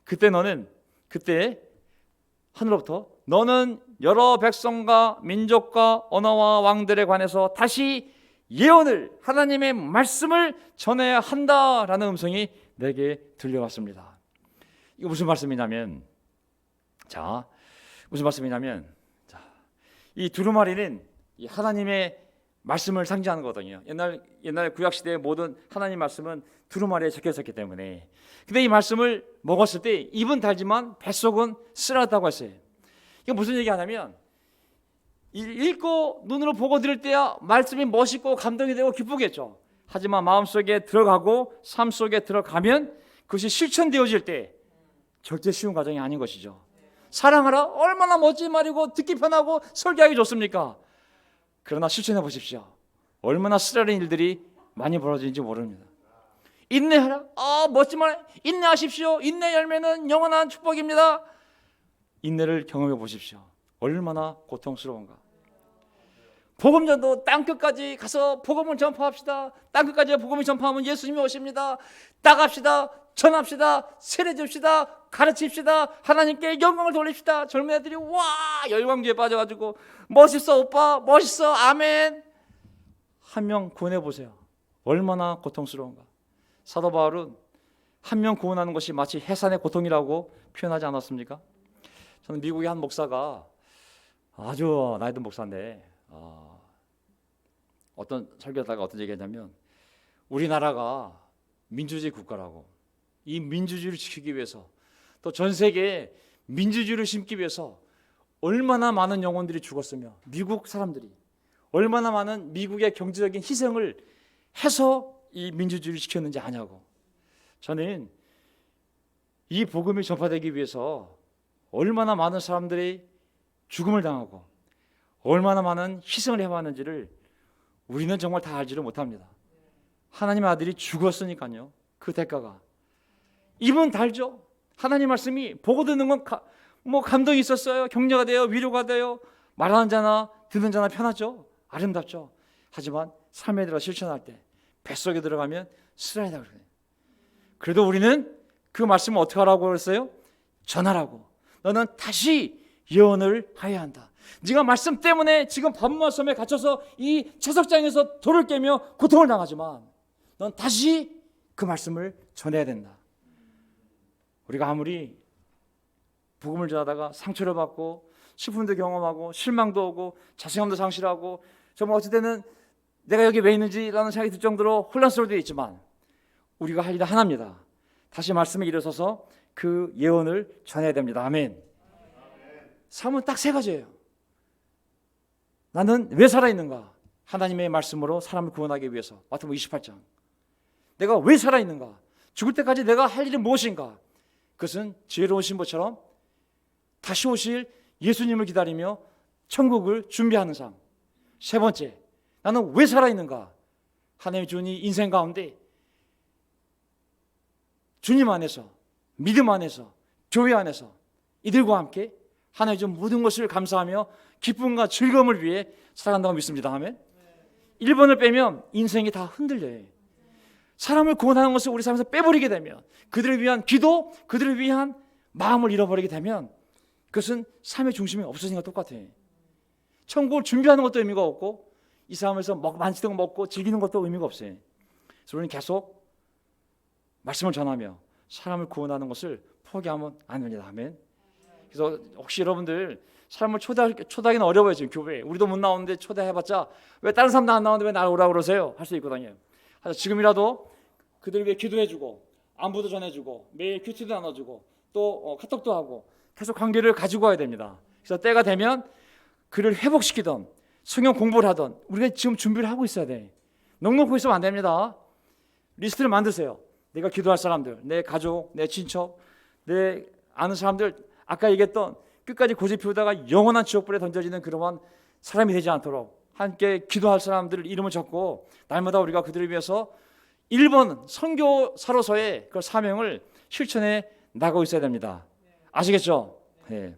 그때 하늘로부터 너는 여러 백성과 민족과 언어와 왕들에 관해서 다시 예언을, 하나님의 말씀을 전해야 한다라는 음성이 내게 들려왔습니다. 이거 무슨 말씀이냐면, 이 두루마리는 이 하나님의 말씀을 상징하는 거거든요. 옛날 구약 시대의 모든 하나님 말씀은 두루마리에 적혀 있었기 때문에. 근데 이 말씀을 먹었을 때 입은 달지만 뱃속은 쓰라다고 했어요. 이게 무슨 얘기하냐면, 읽고 눈으로 보고 들을 때야 말씀이 멋있고 감동이 되고 기쁘겠죠. 하지만 마음속에 들어가고 삶 속에 들어가면 그것이 실천되어질 때 절대 쉬운 과정이 아닌 것이죠. 사랑하라, 얼마나 멋진 말이고 듣기 편하고 설교하기 좋습니까? 그러나 실천해 보십시오. 얼마나 쓰라린 일들이 많이 벌어지는지 모릅니다. 인내하라, 멋진 말, 인내하십시오. 인내 열매는 영원한 축복입니다. 인내를 경험해 보십시오. 얼마나 고통스러운가. 복음전도 땅끝까지 가서 복음을 전파합시다. 땅끝까지 복음을 전파하면 예수님이 오십니다. 따갑시다, 전합시다, 세례줍시다, 가르칩시다, 하나님께 영광을 돌립시다. 젊은 애들이 와 열광기에 빠져가지고 멋있어 오빠, 멋있어, 아멘. 한 명 구원해 보세요. 얼마나 고통스러운가. 사도 바울은 한 명 구원하는 것이 마치 해산의 고통이라고 표현하지 않았습니까? 저는 미국의 한 목사가, 아주 나이 든 목사인데, 어떤 설교하다가 어떤 얘기했냐면, 우리나라가 민주주의 국가라고, 이 민주주의를 지키기 위해서, 또 전 세계에 민주주의를 심기 위해서 얼마나 많은 영혼들이 죽었으며, 미국 사람들이 얼마나 많은 미국의 경제적인 희생을 해서 이 민주주의를 지켰는지 아냐고. 저는 이 복음이 전파되기 위해서 얼마나 많은 사람들이 죽음을 당하고 얼마나 많은 희생을 해왔는지를 우리는 정말 다 알지를 못합니다. 하나님의 아들이 죽었으니까요. 그 대가가. 입은 달죠. 하나님 말씀이 보고 듣는 건 감동이 있었어요. 격려가 돼요. 위로가 돼요. 말하는 자나 듣는 자나 편하죠. 아름답죠. 하지만 삶에 들어 실천할 때 뱃속에 들어가면 쓰라리다 그래요. 그래도 우리는 그 말씀을 어떻게 하라고 그랬어요? 전하라고. 너는 다시 예언을 해야 한다. 네가 말씀 때문에 지금 밤마섬에 갇혀서 이 채석장에서 돌을 깨며 고통을 당하지만 넌 다시 그 말씀을 전해야 된다. 우리가 아무리 복음을 전하다가 상처를 받고 슬픔도 경험하고 실망도 오고 자신감도 상실하고 정말 어찌 때는 내가 여기 왜 있는지라는 생각이 들 정도로 혼란스러울 때도 있지만 우리가 할 일은 하나입니다. 다시 말씀에 일어서서 그 예언을 전해야 됩니다. 아멘. 삶은 딱 세 가지예요. 나는 왜 살아있는가? 하나님의 말씀으로 사람을 구원하기 위해서. 마태복음 28장. 내가 왜 살아있는가? 죽을 때까지 내가 할 일이 무엇인가? 그것은 지혜로운 신부처럼 다시 오실 예수님을 기다리며 천국을 준비하는 삶. 세 번째, 나는 왜 살아있는가? 하나님의 주니 인생 가운데 주님 안에서, 믿음 안에서, 교회 안에서 이들과 함께 하나님의 준 모든 것을 감사하며 기쁨과 즐거움을 위해 살아간다고 믿습니다. 아멘. 1번을 빼면 인생이 다 흔들려요. 사람을 구원하는 것을 우리 삶에서 빼버리게 되면, 그들을 위한 기도, 그들을 위한 마음을 잃어버리게 되면 그것은 삶의 중심이 없어진 것과 똑같아요. 천국을 준비하는 것도 의미가 없고 이 삶에서 만지던 거 먹고 즐기는 것도 의미가 없어요. 그래서 우리는 계속 말씀을 전하며 사람을 구원하는 것을 포기하면 안 됩니다. 아멘. 그래서 혹시 여러분들 사람을 초대하기는 어려워요. 지금 교회에 우리도 못 나오는데 초대해봤자 왜 다른 사람도 안 나오는데 왜 나를 오라고 그러세요? 할 수 있거든요. 그래서 지금이라도 그들 위해 기도해주고 안부도 전해주고 매일 큐티도 나눠주고 또 카톡도 하고 계속 관계를 가지고 와야 됩니다. 그래서 때가 되면 그를 회복시키던 성경 공부를 하던 우리가 지금 준비를 하고 있어야 돼. 넉넉히 있으면 안 됩니다. 리스트를 만드세요. 내가 기도할 사람들, 내 가족, 내 친척, 내 아는 사람들, 아까 얘기했던 끝까지 고집 피우다가 영원한 지옥불에 던져지는 그러한 사람이 되지 않도록 함께 기도할 사람들 이름을 적고 날마다 우리가 그들을 위해서 1번 선교사로서의 그 사명을 실천해 나가고 있어야 됩니다. 아시겠죠? 네.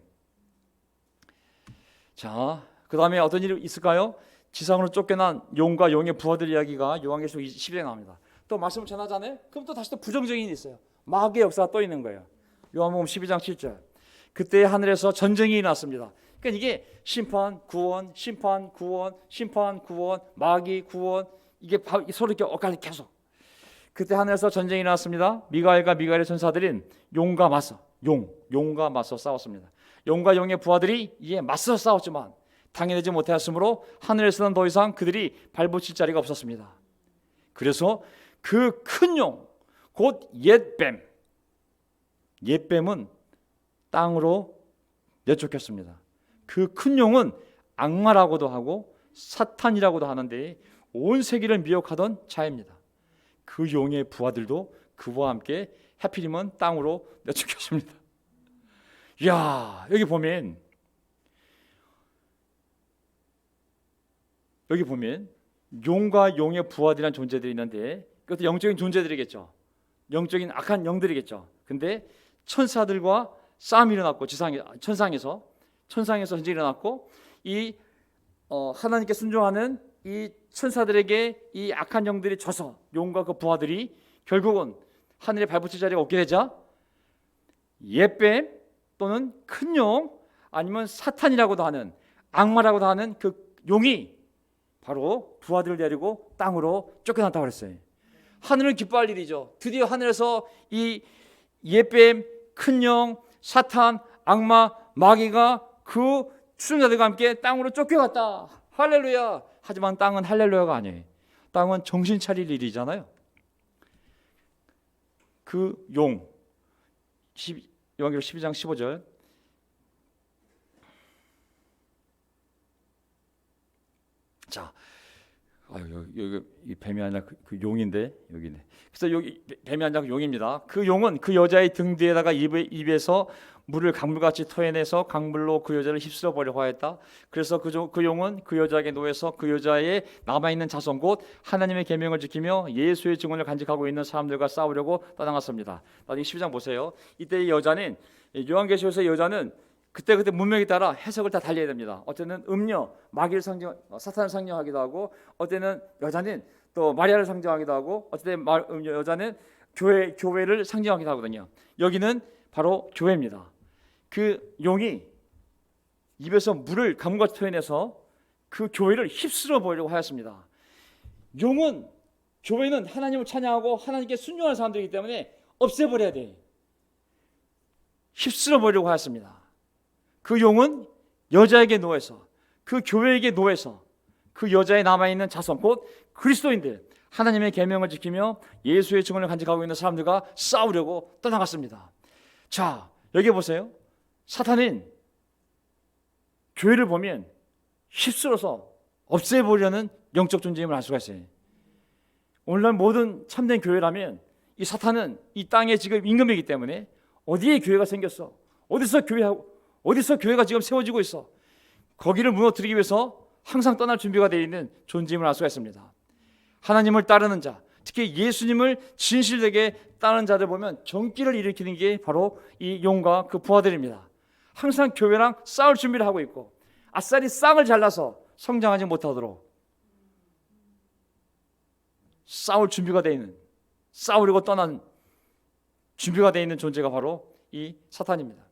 자, 그 다음에 어떤 일이 있을까요? 지상으로 쫓겨난 용과 용의 부하들 이야기가 요한계시록 12장에 나옵니다. 또 말씀을 전하잖아요. 그럼 또 다시 또 부정적인 일이 있어요. 마귀의 역사가 또 있는 거예요. 요한복음 12장 7절. 그때 하늘에서 전쟁이 일어났습니다. 그러니까 이게 심판, 구원, 심판, 구원, 심판, 구원, 마귀, 구원, 이게 서로 이렇게 엇갈려 계속. 그때 하늘에서 전쟁이 일어났습니다. 미가엘과 미가엘의 전사들인 용과 맞서 싸웠습니다. 용과 용의 부하들이 이에 맞서 싸웠지만 당해내지 못하였으므로 하늘에서는 더 이상 그들이 발붙일 자리가 없었습니다. 그래서 그 큰 용, 곧 옛뱀은 땅으로 내쫓겼습니다. 그 큰 용은 악마라고도 하고 사탄이라고도 하는데 온 세계를 미혹하던 자입니다. 그 용의 부하들도 그와 함께 하필이면 땅으로 내쫓겼습니다. 이야, 여기 보면 용과 용의 부하들이라는 존재들이 있는데 그것도 영적인 존재들이겠죠. 영적인 악한 영들이겠죠. 근데 천사들과 싸움이 일어났고 천상에서 전쟁이 일어났고 이 하나님께 순종하는 이 천사들에게 이 악한 영들이 져서 용과 그 부하들이 결국은 하늘에 발붙일 자리가 없게 되자 옛뱀 또는 큰 용 아니면 사탄이라고도 하는 악마라고도 하는 그 용이 바로 부하들을 데리고 땅으로 쫓겨났다고 그랬어요. 하늘은 기뻐할 일이죠. 드디어 하늘에서 이 옛뱀, 큰 영, 사탄, 악마, 마귀가 그 추종자들과 함께 땅으로 쫓겨갔다. 할렐루야. 하지만 땅은 할렐루야가 아니에요. 땅은 정신 차릴 일이잖아요. 그 용, 요한계시록 12장 15절. 자, 여기 이 뱀이 아니라 그 용인데 여기네. 그래서 여기 뱀이 아니라 그 용입니다. 그 용은 그 여자의 등 뒤에다가 입에서 물을 강물같이 토해내서 강물로 그 여자를 휩쓸어 버리려 하였다. 그래서 그 용은 그 여자에게 놓여서 그 여자의 남아있는 자손 곧 하나님의 계명을 지키며 예수의 증언을 간직하고 있는 사람들과 싸우려고 떠나갔습니다. 나중에 12장 보세요. 이때 이 여자는 요한계시록에서의 여자는 그때 문명에 따라 해석을 다 달려야 됩니다. 어때는 음녀, 마귀를 사탄을 상징하기도 하고, 어때는 여자는 또 마리아를 상징하기도 하고, 어때는 여자는 교회를 상징하기도 하거든요. 여기는 바로 교회입니다. 그 용이 입에서 물을 강물같이 토해내서 그 교회를 휩쓸어 버리려고 하였습니다. 교회는 하나님을 찬양하고 하나님께 순종하는 사람들이기 때문에 없애버려야 돼. 휩쓸어 버리려고 하였습니다. 그 용은 여자에게 노해서 그 교회에게 노해서 그 여자에 남아있는 자손 곧 그리스도인들 하나님의 계명을 지키며 예수의 증언을 간직하고 있는 사람들과 싸우려고 떠나갔습니다. 자, 여기 보세요. 사탄은 교회를 보면 휩쓸어서 없애보려는 영적 존재임을 알 수가 있어요. 오늘날 모든 참된 교회라면 이 사탄은 이 땅에 지금 임금이기 때문에 어디에 교회가 생겼어? 어디서 교회가 지금 세워지고 있어? 거기를 무너뜨리기 위해서 항상 떠날 준비가 되어 있는 존재임을 알 수가 있습니다. 하나님을 따르는 자, 특히 예수님을 진실되게 따르는 자들 보면 정기를 일으키는 게 바로 이 용과 그 부하들입니다. 항상 교회랑 싸울 준비를 하고 있고 아싸리 쌍을 잘라서 성장하지 못하도록 싸울 준비가 되어 있는, 싸우려고 떠난 준비가 되어 있는 존재가 바로 이 사탄입니다.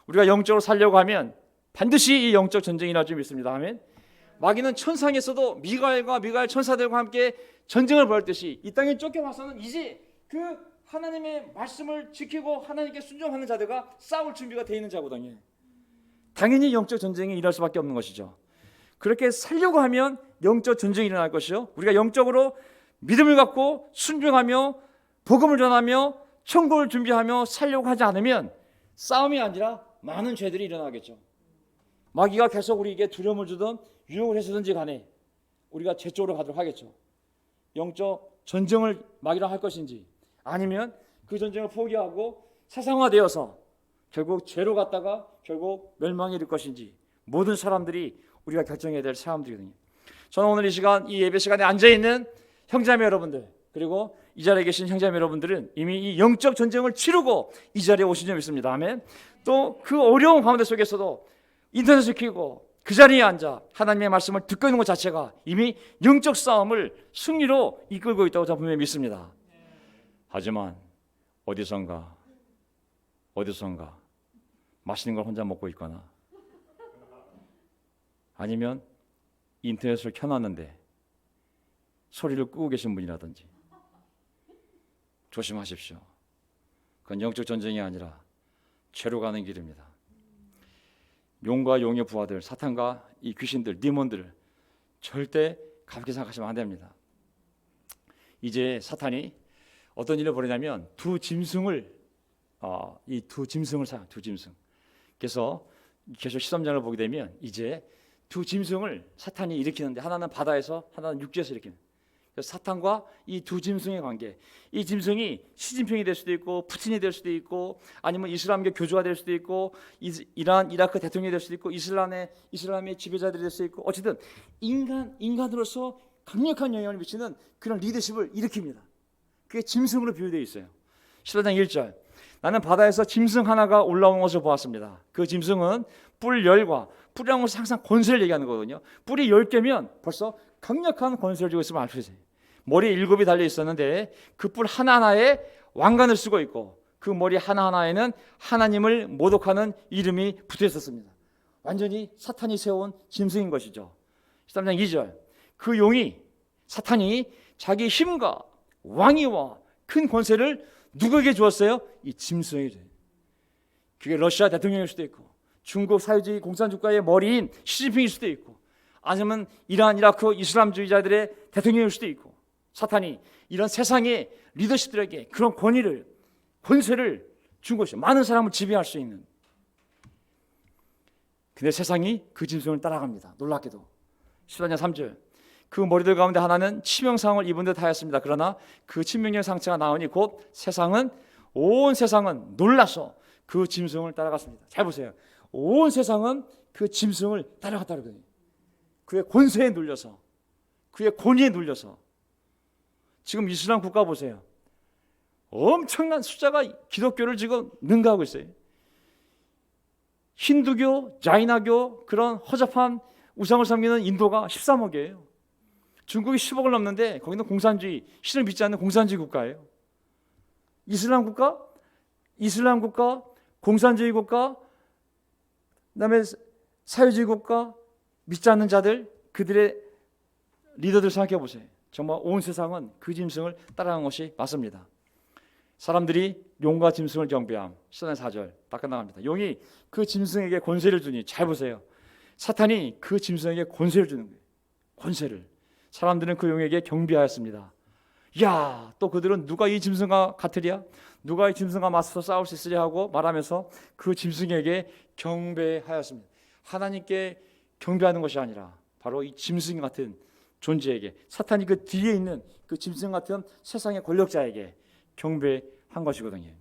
우리가 영적으로 살려고 하면 반드시 이 영적 전쟁이 일어날 줄 믿습니다. 아멘. 마귀는 천상에서도 미가엘과 미가엘 천사들과 함께 전쟁을 벌였듯이 이 땅에 쫓겨와서는 이제 그 하나님의 말씀을 지키고 하나님께 순종하는 자들과 싸울 준비가 되어 있는 자거든요. 당연히 영적 전쟁이 일어날 수밖에 없는 것이죠. 그렇게 살려고 하면 영적 전쟁이 일어날 것이요. 우리가 영적으로 믿음을 갖고 순종하며 복음을 전하며 천국을 준비하며 살려고 하지 않으면 싸움이 아니라 많은 죄들이 일어나겠죠. 마귀가 계속 우리에게 두려움을 주든 유혹을 해서든지 간에 우리가 죄 쪽으로 가도록 하겠죠. 영적 전쟁을 마귀랑 할 것인지 아니면 그 전쟁을 포기하고 세상화되어서 결국 죄로 갔다가 결국 멸망에 이를 것인지 모든 사람들이 우리가 결정해야 될 사람들이거든요. 저는 오늘 이 시간, 이 예배 시간에 앉아있는 형제자매 여러분들, 그리고 이 자리에 계신 형제자매 여러분들은 이미 이 영적 전쟁을 치르고 이 자리에 오신 줄 믿습니다. 아멘. 또 그 어려운 가운데 속에서도 인터넷을 켜고 그 자리에 앉아 하나님의 말씀을 듣고 있는 것 자체가 이미 영적 싸움을 승리로 이끌고 있다고 저는 분명히 믿습니다. 하지만 어디선가 맛있는 걸 혼자 먹고 있거나 아니면 인터넷을 켜놨는데 소리를 끄고 계신 분이라든지 조심하십시오. 그건 영적 전쟁이 아니라 죄로 가는 길입니다. 용과 용의 부하들, 사탄과 이 귀신들, 디몬들 절대 가볍게 생각하시면 안 됩니다. 이제 사탄이 어떤 일을 벌이냐면 두 짐승을 사요. 두 짐승. 그래서 계속 13장을 보게 되면 이제 두 짐승을 사탄이 일으키는데 하나는 바다에서 하나는 육지에서 일으키는. 그래서 사탄과 이 두 짐승의 관계. 이 짐승이 시진핑이 될 수도 있고 푸틴이 될 수도 있고 아니면 이슬람교 교주가 될 수도 있고 이란 이라크 대통령이 될 수도 있고 이슬람의 지배자들이 될 수도 있고 어쨌든 인간으로서 강력한 영향을 미치는 그런 리더십을 일으킵니다. 그게 짐승으로 비유되어 있어요. 14장 1절. 나는 바다에서 짐승 하나가 올라오는 것을 보았습니다. 그 짐승은 뿔 10과 뿔이라는 것은 항상 권세를 얘기하는 거거든요. 뿔이 10개면 벌써 강력한 권세를 쥐고 있으면 알 수 있어요. 머리에 7이 달려 있었는데 그 뿔 하나하나에 왕관을 쓰고 있고 그 머리 하나하나에는 하나님을 모독하는 이름이 붙어 있었습니다. 완전히 사탄이 세운 짐승인 것이죠. 13장 2절. 그 용이 사탄이 자기 힘과 왕위와 큰 권세를 누구에게 주었어요? 이 짐승에게 줘요. 그게 러시아 대통령일 수도 있고 중국 사회주의 공산주의국가의 머리인 시진핑일 수도 있고 아니면 이란, 이라크 이슬람주의자들의 대통령일 수도 있고 사탄이 이런 세상의 리더십들에게 그런 권세를 준 것이죠. 많은 사람을 지배할 수 있는. 근데 세상이 그 짐승을 따라갑니다. 놀랍게도 14장 3절. 그 머리들 가운데 하나는 치명상을 입은 듯 하였습니다. 그러나 그 치명의 상처가 나오니 곧 온 세상은 놀라서 그 짐승을 따라갔습니다. 잘 보세요. 온 세상은 그 짐승을 따라갔다는 그의 권세에 눌려서 그의 권위에 눌려서 지금 이슬람 국가 보세요. 엄청난 숫자가 기독교를 지금 능가하고 있어요. 힌두교, 자이나교 그런 허접한 우상을 섬기는 인도가 13억이에요. 중국이 10억을 넘는데 거기는 공산주의, 신을 믿지 않는 공산주의 국가예요. 이슬람 국가, 공산주의 국가, 그다음에 사회주의 국가, 믿지 않는 자들, 그들의 리더들 생각해 보세요. 정말 온 세상은 그 짐승을 따라간 것이 맞습니다. 사람들이 용과 짐승을 경배함. 14장 4절 딱 끝나갑니다. 용이 그 짐승에게 권세를 주니 잘 보세요. 사탄이 그 짐승에게 권세를 주는 거예요. 권세를. 사람들은 그 용에게 경배하였습니다. 야, 또 그들은 누가 이 짐승과 같으랴? 누가 이 짐승과 맞서 싸울 수 있으랴 하고 말하면서 그 짐승에게 경배하였습니다. 하나님께 경배하는 것이 아니라 바로 이 짐승 같은 존재에게, 사탄이 그 뒤에 있는 그 짐승 같은 세상의 권력자에게 경배한 것이거든요.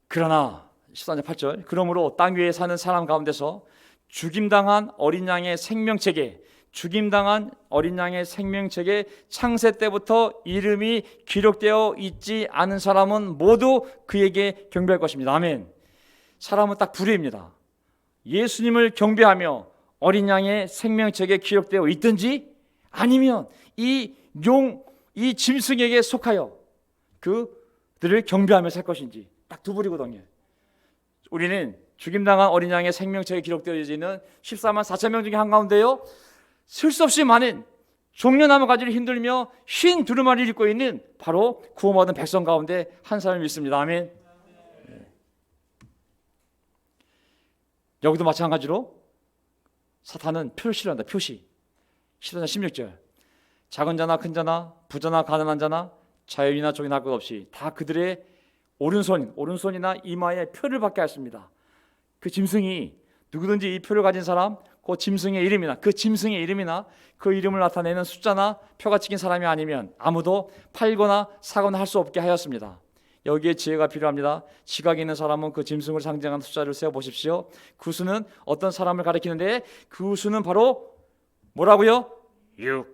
그러나 14장 8절. 그러므로 땅 위에 사는 사람 가운데서 죽임당한 어린 양의 생명책에 창세 때부터 이름이 기록되어 있지 않은 사람은 모두 그에게 경배할 것입니다. 아멘. 사람은 딱 불의입니다. 예수님을 경배하며 어린 양의 생명책에 기록되어 있든지 아니면 이 짐승에게 속하여 그들을 경배하며 살 것인지 딱 두 부류거든요. 우리는 죽임당한 어린 양의 생명책에 기록되어 있는 14만 4천 명 중에 한가운데요, 셀 수 없이 많은 종려나무 가지를 흔들며 흰 두루마리를 입고 있는 바로 구원받은 백성 가운데 한 사람이 있습니다. 아멘. 네. 여기도 마찬가지로 사탄은 표를 싫어한다. 표시. 14장 16절. 작은 자나 큰 자나 부자나 가난한 자나 자유인이나 종이나 할 것 없이 다 그들의 오른손이나 이마에 표를 받게 하였습니다. 그 짐승이 누구든지 이 표를 가진 사람, 그 짐승의 이름이나 그 이름을 나타내는 숫자나 표가 찍힌 사람이 아니면 아무도 팔거나 사거나 할 수 없게 하였습니다. 여기에 지혜가 필요합니다. 지각이 있는 사람은 그 짐승을 상징하는 숫자를 세어보십시오. 그 수는 어떤 사람을 가리키는데 그 수는 바로 뭐라고요? 6,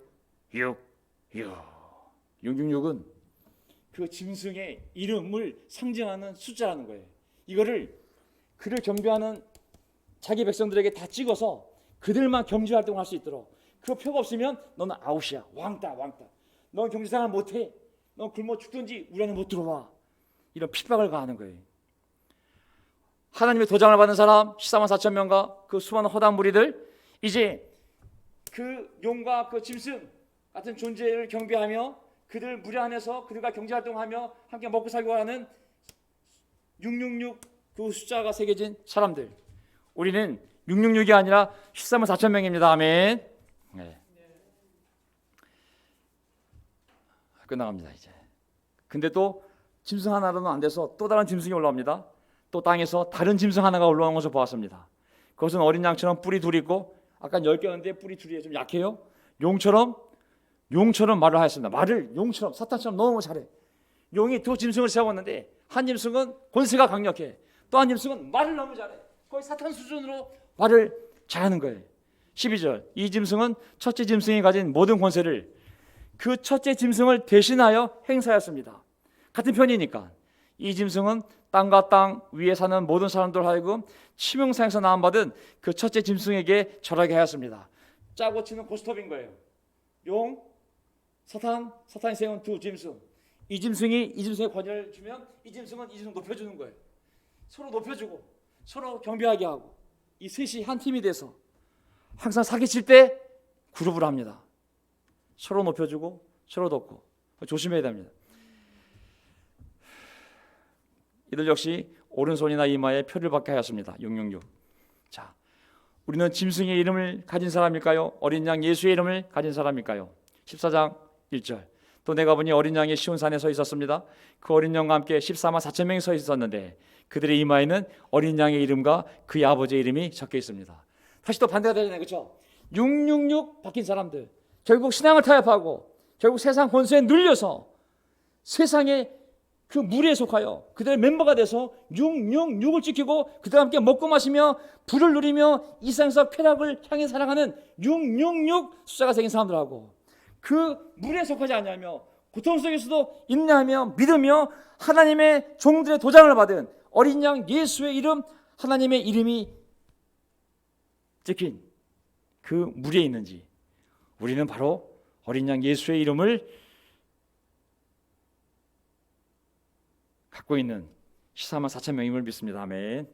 6, 6. 666은 그 짐승의 이름을 상징하는 숫자라는 거예요. 이거를 그를 경배하는 자기 백성들에게 다 찍어서 그들만 경제 활동을 할 수 있도록, 그 표가 없으면 너는 아웃이야. 왕따. 넌 경제생활 못해. 넌 굶어 죽든지 우리 안에 못 들어와. 이런 핍박을 가하는 거예요. 하나님의 도장을 받은 사람 14만 4천 명과 그 수많은 허당 무리들, 이제 그 용과 그 짐승 같은 존재를 경배하며 그들 무리 안에서 그들과 경제활동하며 함께 먹고 살고 하는 666 그 숫자가 새겨진 사람들, 우리는 666이 아니라 13만 4천 명입니다. 아멘. 네. 끝나갑니다 이제. 근데 또 짐승 하나로는 안 돼서 또 다른 짐승이 올라옵니다. 또 땅에서 다른 짐승 하나가 올라오는 것을 보았습니다. 그것은 어린 양처럼 뿔이 둘이 있고, 아까 10개였는데 뿔이 둘이 좀 약해요. 용처럼 말을 하였습니다. 말을 용처럼, 사탄처럼 너무 잘해. 용이 두 짐승을 세웠는데 한 짐승은 권세가 강력해. 또 한 짐승은 말을 너무 잘해. 거의 사탄 수준으로 말을 잘하는 거예요. 12절, 이 짐승은 첫째 짐승이 가진 모든 권세를 그 첫째 짐승을 대신하여 행사했습니다. 같은 편이니까 이 짐승은 땅과 땅 위에 사는 모든 사람들 하여금 치명상에서 나음받은 그 첫째 짐승에게 절하게 하였습니다. 짜고 치는 고스톱인 거예요. 용, 사탄이 세운 두 짐승. 이 짐승이 이 짐승에 권위를 주면 이 짐승은 이 짐승 높여주는 거예요. 서로 높여주고 서로 경배하게 하고, 이 셋이 한 팀이 돼서 항상 사기칠 때 그룹을 합니다. 서로 높여주고 서로 돕고 조심해야 됩니다. 이들 역시 오른손이나 이마에 표를 받게 하였습니다. 666. 자, 우리는 짐승의 이름을 가진 사람일까요? 어린 양 예수의 이름을 가진 사람일까요? 14장 1절. 또 내가 보니 어린 양이 시온산에 서 있었습니다. 그 어린 양과 함께 14만 4천 명이 서 있었는데 그들의 이마에는 어린 양의 이름과 그의 아버지의 이름이 적혀 있습니다. 다시 또 반대가 되잖아요. 그렇죠? 666 바뀐 사람들, 결국 신앙을 타협하고 결국 세상 권세에 눌려서 세상의 그 무리에 속하여 그들의 멤버가 돼서 666을 지키고 그들과 함께 먹고 마시며 부를 누리며 이 세상에서 쾌락을 향해 살아가는 666 숫자가 생긴 사람들하고, 그 무리에 속하지 않냐며 고통 속에서도 인내하며 믿으며 하나님의 종들의 도장을 받은 어린 양 예수의 이름, 하나님의 이름이 찍힌 그 무리에 있는지, 우리는 바로 어린 양 예수의 이름을 갖고 있는 14만 4천 명임을 믿습니다. 아멘.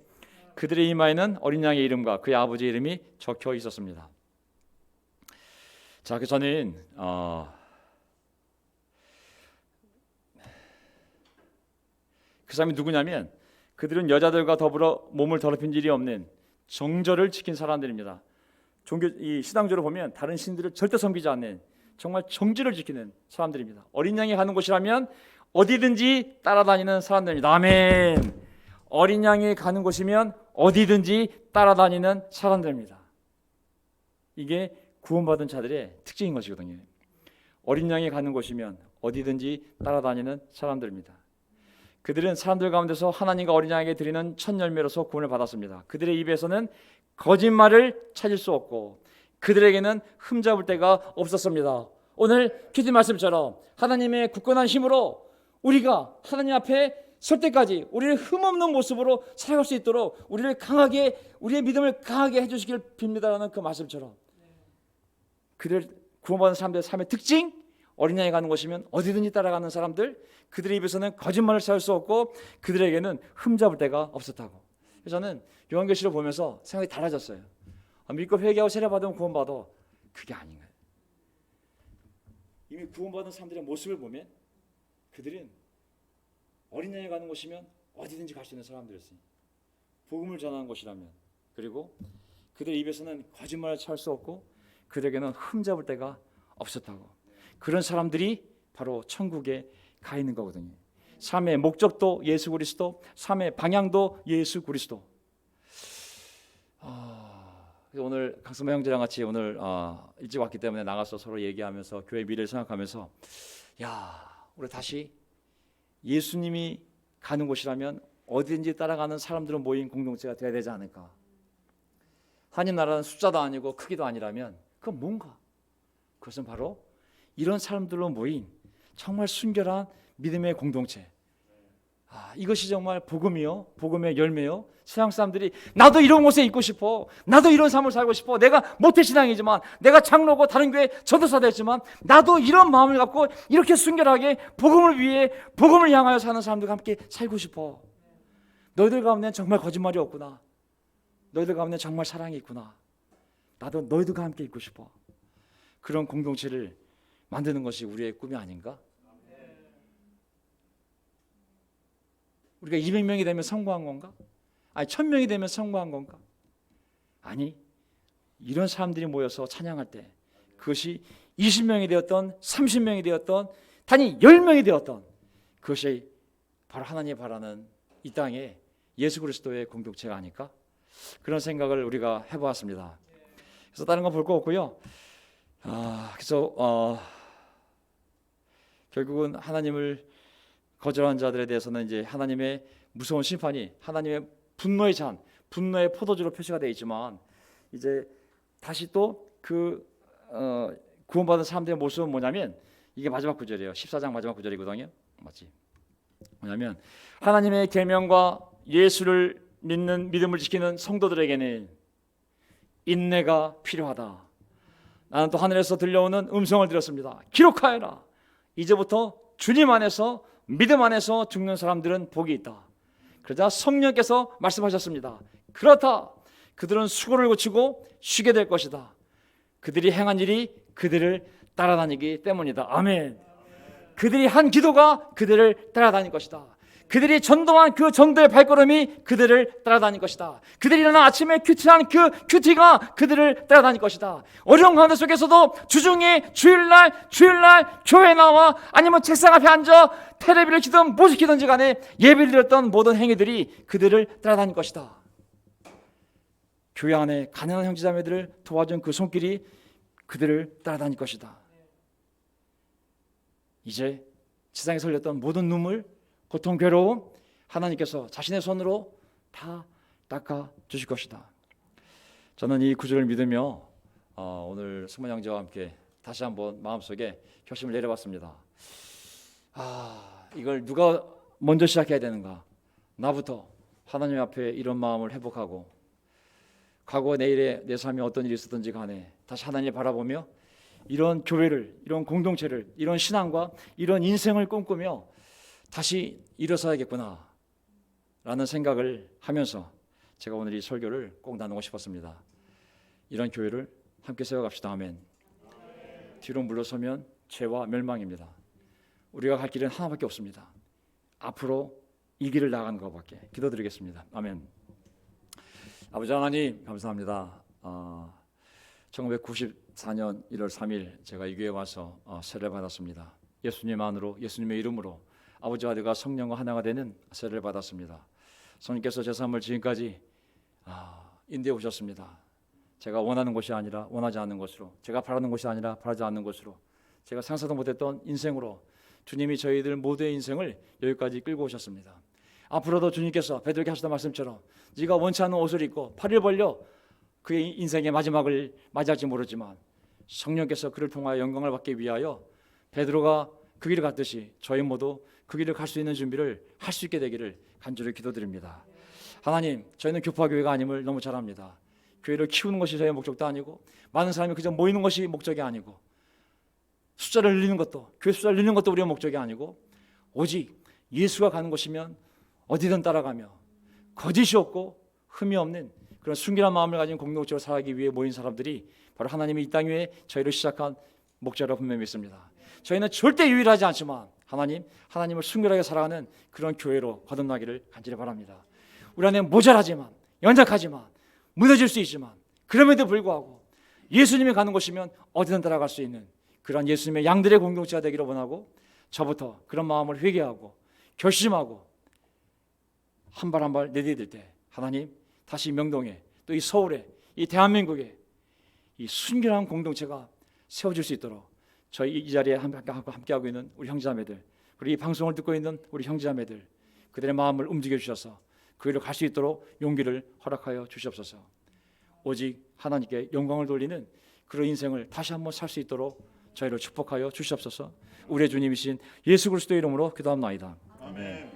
그들의 이마에는 어린 양의 이름과 그의 아버지의 이름이 적혀 있었습니다. 자, 그 저는 그 사람이 누구냐면 그들은 여자들과 더불어 몸을 더럽힌 일이 없는 정절을 지킨 사람들입니다. 이 신앙적으로 보면 다른 신들을 절대 섬기지 않는 정말 정절을 지키는 사람들입니다. 어린 양이 가는 곳이라면 어디든지 따라다니는 사람들입니다. 아멘. 어린 양이 가는 곳이면 어디든지 따라다니는 사람들입니다. 이게 구원받은 자들의 특징인 것이거든요. 어린 양이 가는 곳이면 어디든지 따라다니는 사람들입니다. 그들은 사람들 가운데서 하나님과 어린 양에게 드리는 첫 열매로서 구원을 받았습니다. 그들의 입에서는 거짓말을 찾을 수 없고 그들에게는 흠잡을 데가 없었습니다. 오늘 퀴즈 말씀처럼 하나님의 굳건한 힘으로 우리가 하나님 앞에 설 때까지 우리를 흠없는 모습으로 살아갈 수 있도록 우리를 강하게, 우리의 믿음을 강하게 해주시길 빕니다라는 그 말씀처럼, 그들 구원받은 사람들의 삶의 특징, 어린 양이 가는 곳이면 어디든지 따라가는 사람들, 그들의 입에서는 거짓말을 찾을 수 없고 그들에게는 흠잡을 데가 없었다고. 그래서 저는 요한계시를 보면서 생각이 달라졌어요. 믿고 회개하고 세례받으면 구원받아. 그게 아닌 거예요. 이미 구원받은 사람들의 모습을 보면 그들은 어린 양이 가는 곳이면 어디든지 갈 수 있는 사람들이었어요. 복음을 전하는 곳이라면. 그리고 그들의 입에서는 거짓말을 찾을 수 없고 그들에게는 흠잡을 데가 없었다고. 그런 사람들이 바로 천국에 가 있는 거거든요. 삶의 목적도 예수 그리스도, 삶의 방향도 예수 그리스도. 오늘 강승모 형제랑 같이 오늘 일찍 왔기 때문에 나가서 서로 얘기하면서 교회 미래를 생각하면서, 야, 우리 다시 예수님이 가는 곳이라면 어디든지 따라가는 사람들은 모인 공동체가 되어야 되지 않을까. 하나님 나라는 숫자도 아니고 크기도 아니라면 그건 뭔가? 그것은 바로 이런 사람들로 모인 정말 순결한 믿음의 공동체. 이것이 정말 복음이요, 복음의 열매요. 세상 사람들이 나도 이런 곳에 있고 싶어, 나도 이런 삶을 살고 싶어, 내가 모태신앙이지만, 내가 장로고 다른 교회 전도사 됐지만 나도 이런 마음을 갖고 이렇게 순결하게 복음을 위해, 복음을 향하여 사는 사람들과 함께 살고 싶어. 너희들 가운데는 정말 거짓말이 없구나, 너희들 가운데는 정말 사랑이 있구나, 나도 너희들과 함께 있고 싶어. 그런 공동체를 만드는 것이 우리의 꿈이 아닌가? 우리가 200명이 되면 성공한 건가? 아니 1000명이 되면 성공한 건가? 아니, 이런 사람들이 모여서 찬양할 때 그것이 20명이 되었던 30명이 되었던 단위 10명이 되었던 그것이 바로 하나님이 바라는 이 땅에 예수 그리스도의 공동체가 아닐까? 그런 생각을 우리가 해보았습니다. 그래서 다른 건 볼 거 없고요. 그래서 결국은 하나님을 거절한 자들에 대해서는 이제 하나님의 무서운 심판이, 하나님의 분노의 잔, 분노의 포도주로 표시가 되어 있지만, 이제 다시 또 그 구원받은 사람들의 모습은 뭐냐면, 이게 마지막 구절이에요. 14장 마지막 구절이거든요. 맞지? 뭐냐면 하나님의 계명과 예수를 믿는, 믿음을 지키는 성도들에게는 인내가 필요하다. 나는 또 하늘에서 들려오는 음성을 들었습니다. 기록하여라. 이제부터 주님 안에서, 믿음 안에서 죽는 사람들은 복이 있다. 그러자 성령께서 말씀하셨습니다. 그렇다. 그들은 수고를 그치고 쉬게 될 것이다. 그들이 행한 일이 그들을 따라다니기 때문이다. 아멘. 그들이 한 기도가 그들을 따라다닐 것이다. 그들이 전도한 그 전도의 발걸음이 그들을 따라다닐 것이다. 그들이 일어나 아침에 큐티한 그 큐티가 그들을 따라다닐 것이다. 어려운 가운데 속에서도 주중에 주일날 교회에 나와 아니면 책상 앞에 앉아 테레비를 키든 무엇을 키든지 간에 예배를 드렸던 모든 행위들이 그들을 따라다닐 것이다. 교회 안에 가난한 형제자매들을 도와준 그 손길이 그들을 따라다닐 것이다. 이제 세상에 흘렸던 모든 눈물, 고통, 괴로움 하나님께서 자신의 손으로 다 닦아 주실 것이다. 저는 이 구절을 믿으며 오늘 승만 형제와 함께 다시 한번 마음속에 결심을 내려봤습니다. 이걸 누가 먼저 시작해야 되는가? 나부터 하나님 앞에 이런 마음을 회복하고, 과거 내일의 내 삶에 어떤 일이 있었든지 간에 다시 하나님을 바라보며 이런 교회를, 이런 공동체를, 이런 신앙과 이런 인생을 꿈꾸며 다시 일어서야겠구나 라는 생각을 하면서 제가 오늘 이 설교를 꼭 나누고 싶었습니다. 이런 교회를 함께 세워갑시다. 아멘. 뒤로 물러서면 죄와 멸망입니다. 우리가 갈 길은 하나밖에 없습니다. 앞으로 이 길을 나가는 것밖에. 기도드리겠습니다. 아멘. 아버지 하나님 감사합니다. 1994년 1월 3일 제가 이 교회에 와서 세례를 받았습니다. 예수님 안으로, 예수님의 이름으로 아버지와 아들과 성령과 하나가 되는 세례를 받았습니다. 성령께서 제 삶을 지금까지 인도해 오셨습니다. 제가 원하는 것이 아니라 원하지 않는 것으로, 제가 바라는 것이 아니라 바라지 않는 것으로, 제가 상상도 못했던 인생으로 주님이 저희들 모두의 인생을 여기까지 끌고 오셨습니다. 앞으로도 주님께서 베드로에게 하셨던 말씀처럼 네가 원치 않는 옷을 입고 팔을 벌려 그의 인생의 마지막을 맞이할지 모르지만 성령께서 그를 통하여 영광을 받기 위하여 베드로가 그 길을 갔듯이 저희 모두 그 길을 갈 수 있는 준비를 할 수 있게 되기를 간절히 기도드립니다. 하나님, 저희는 교파교회가 아님을 너무 잘 압니다. 교회를 키우는 것이 저희의 목적도 아니고, 많은 사람이 그저 모이는 것이 목적이 아니고, 숫자를 늘리는 것도, 교회 숫자를 늘리는 것도 우리의 목적이 아니고, 오직 예수가 가는 곳이면 어디든 따라가며 거짓이 없고 흠이 없는 그런 순결한 마음을 가진 공동체로 살아가기 위해 모인 사람들이 바로 하나님이 이 땅 위에 저희를 시작한 목자라 분명히 믿습니다. 저희는 절대 유일하지 않지만 하나님을 순결하게 살아가는 그런 교회로 거듭나기를 간절히 바랍니다. 우리 안에 모자라지만, 연약하지만, 무너질 수 있지만, 그럼에도 불구하고 예수님이 가는 곳이면 어디든 따라갈 수 있는 그런 예수님의 양들의 공동체가 되기를 원하고, 저부터 그런 마음을 회개하고 결심하고 한 발 한 발 내디딜 때 하나님, 다시 명동에, 또 이 서울에, 이 대한민국에 이 순결한 공동체가 세워질 수 있도록 저희 이 자리에 함께하고 있는 우리 형제자매들, 그리고 이 방송을 듣고 있는 우리 형제자매들, 그들의 마음을 움직여 주셔서 그 길을 갈 수 있도록 용기를 허락하여 주시옵소서. 오직 하나님께 영광을 돌리는 그런 인생을 다시 한번 살 수 있도록 저희를 축복하여 주시옵소서. 우리의 주님이신 예수 그리스도의 이름으로 기도합나이다. 아멘.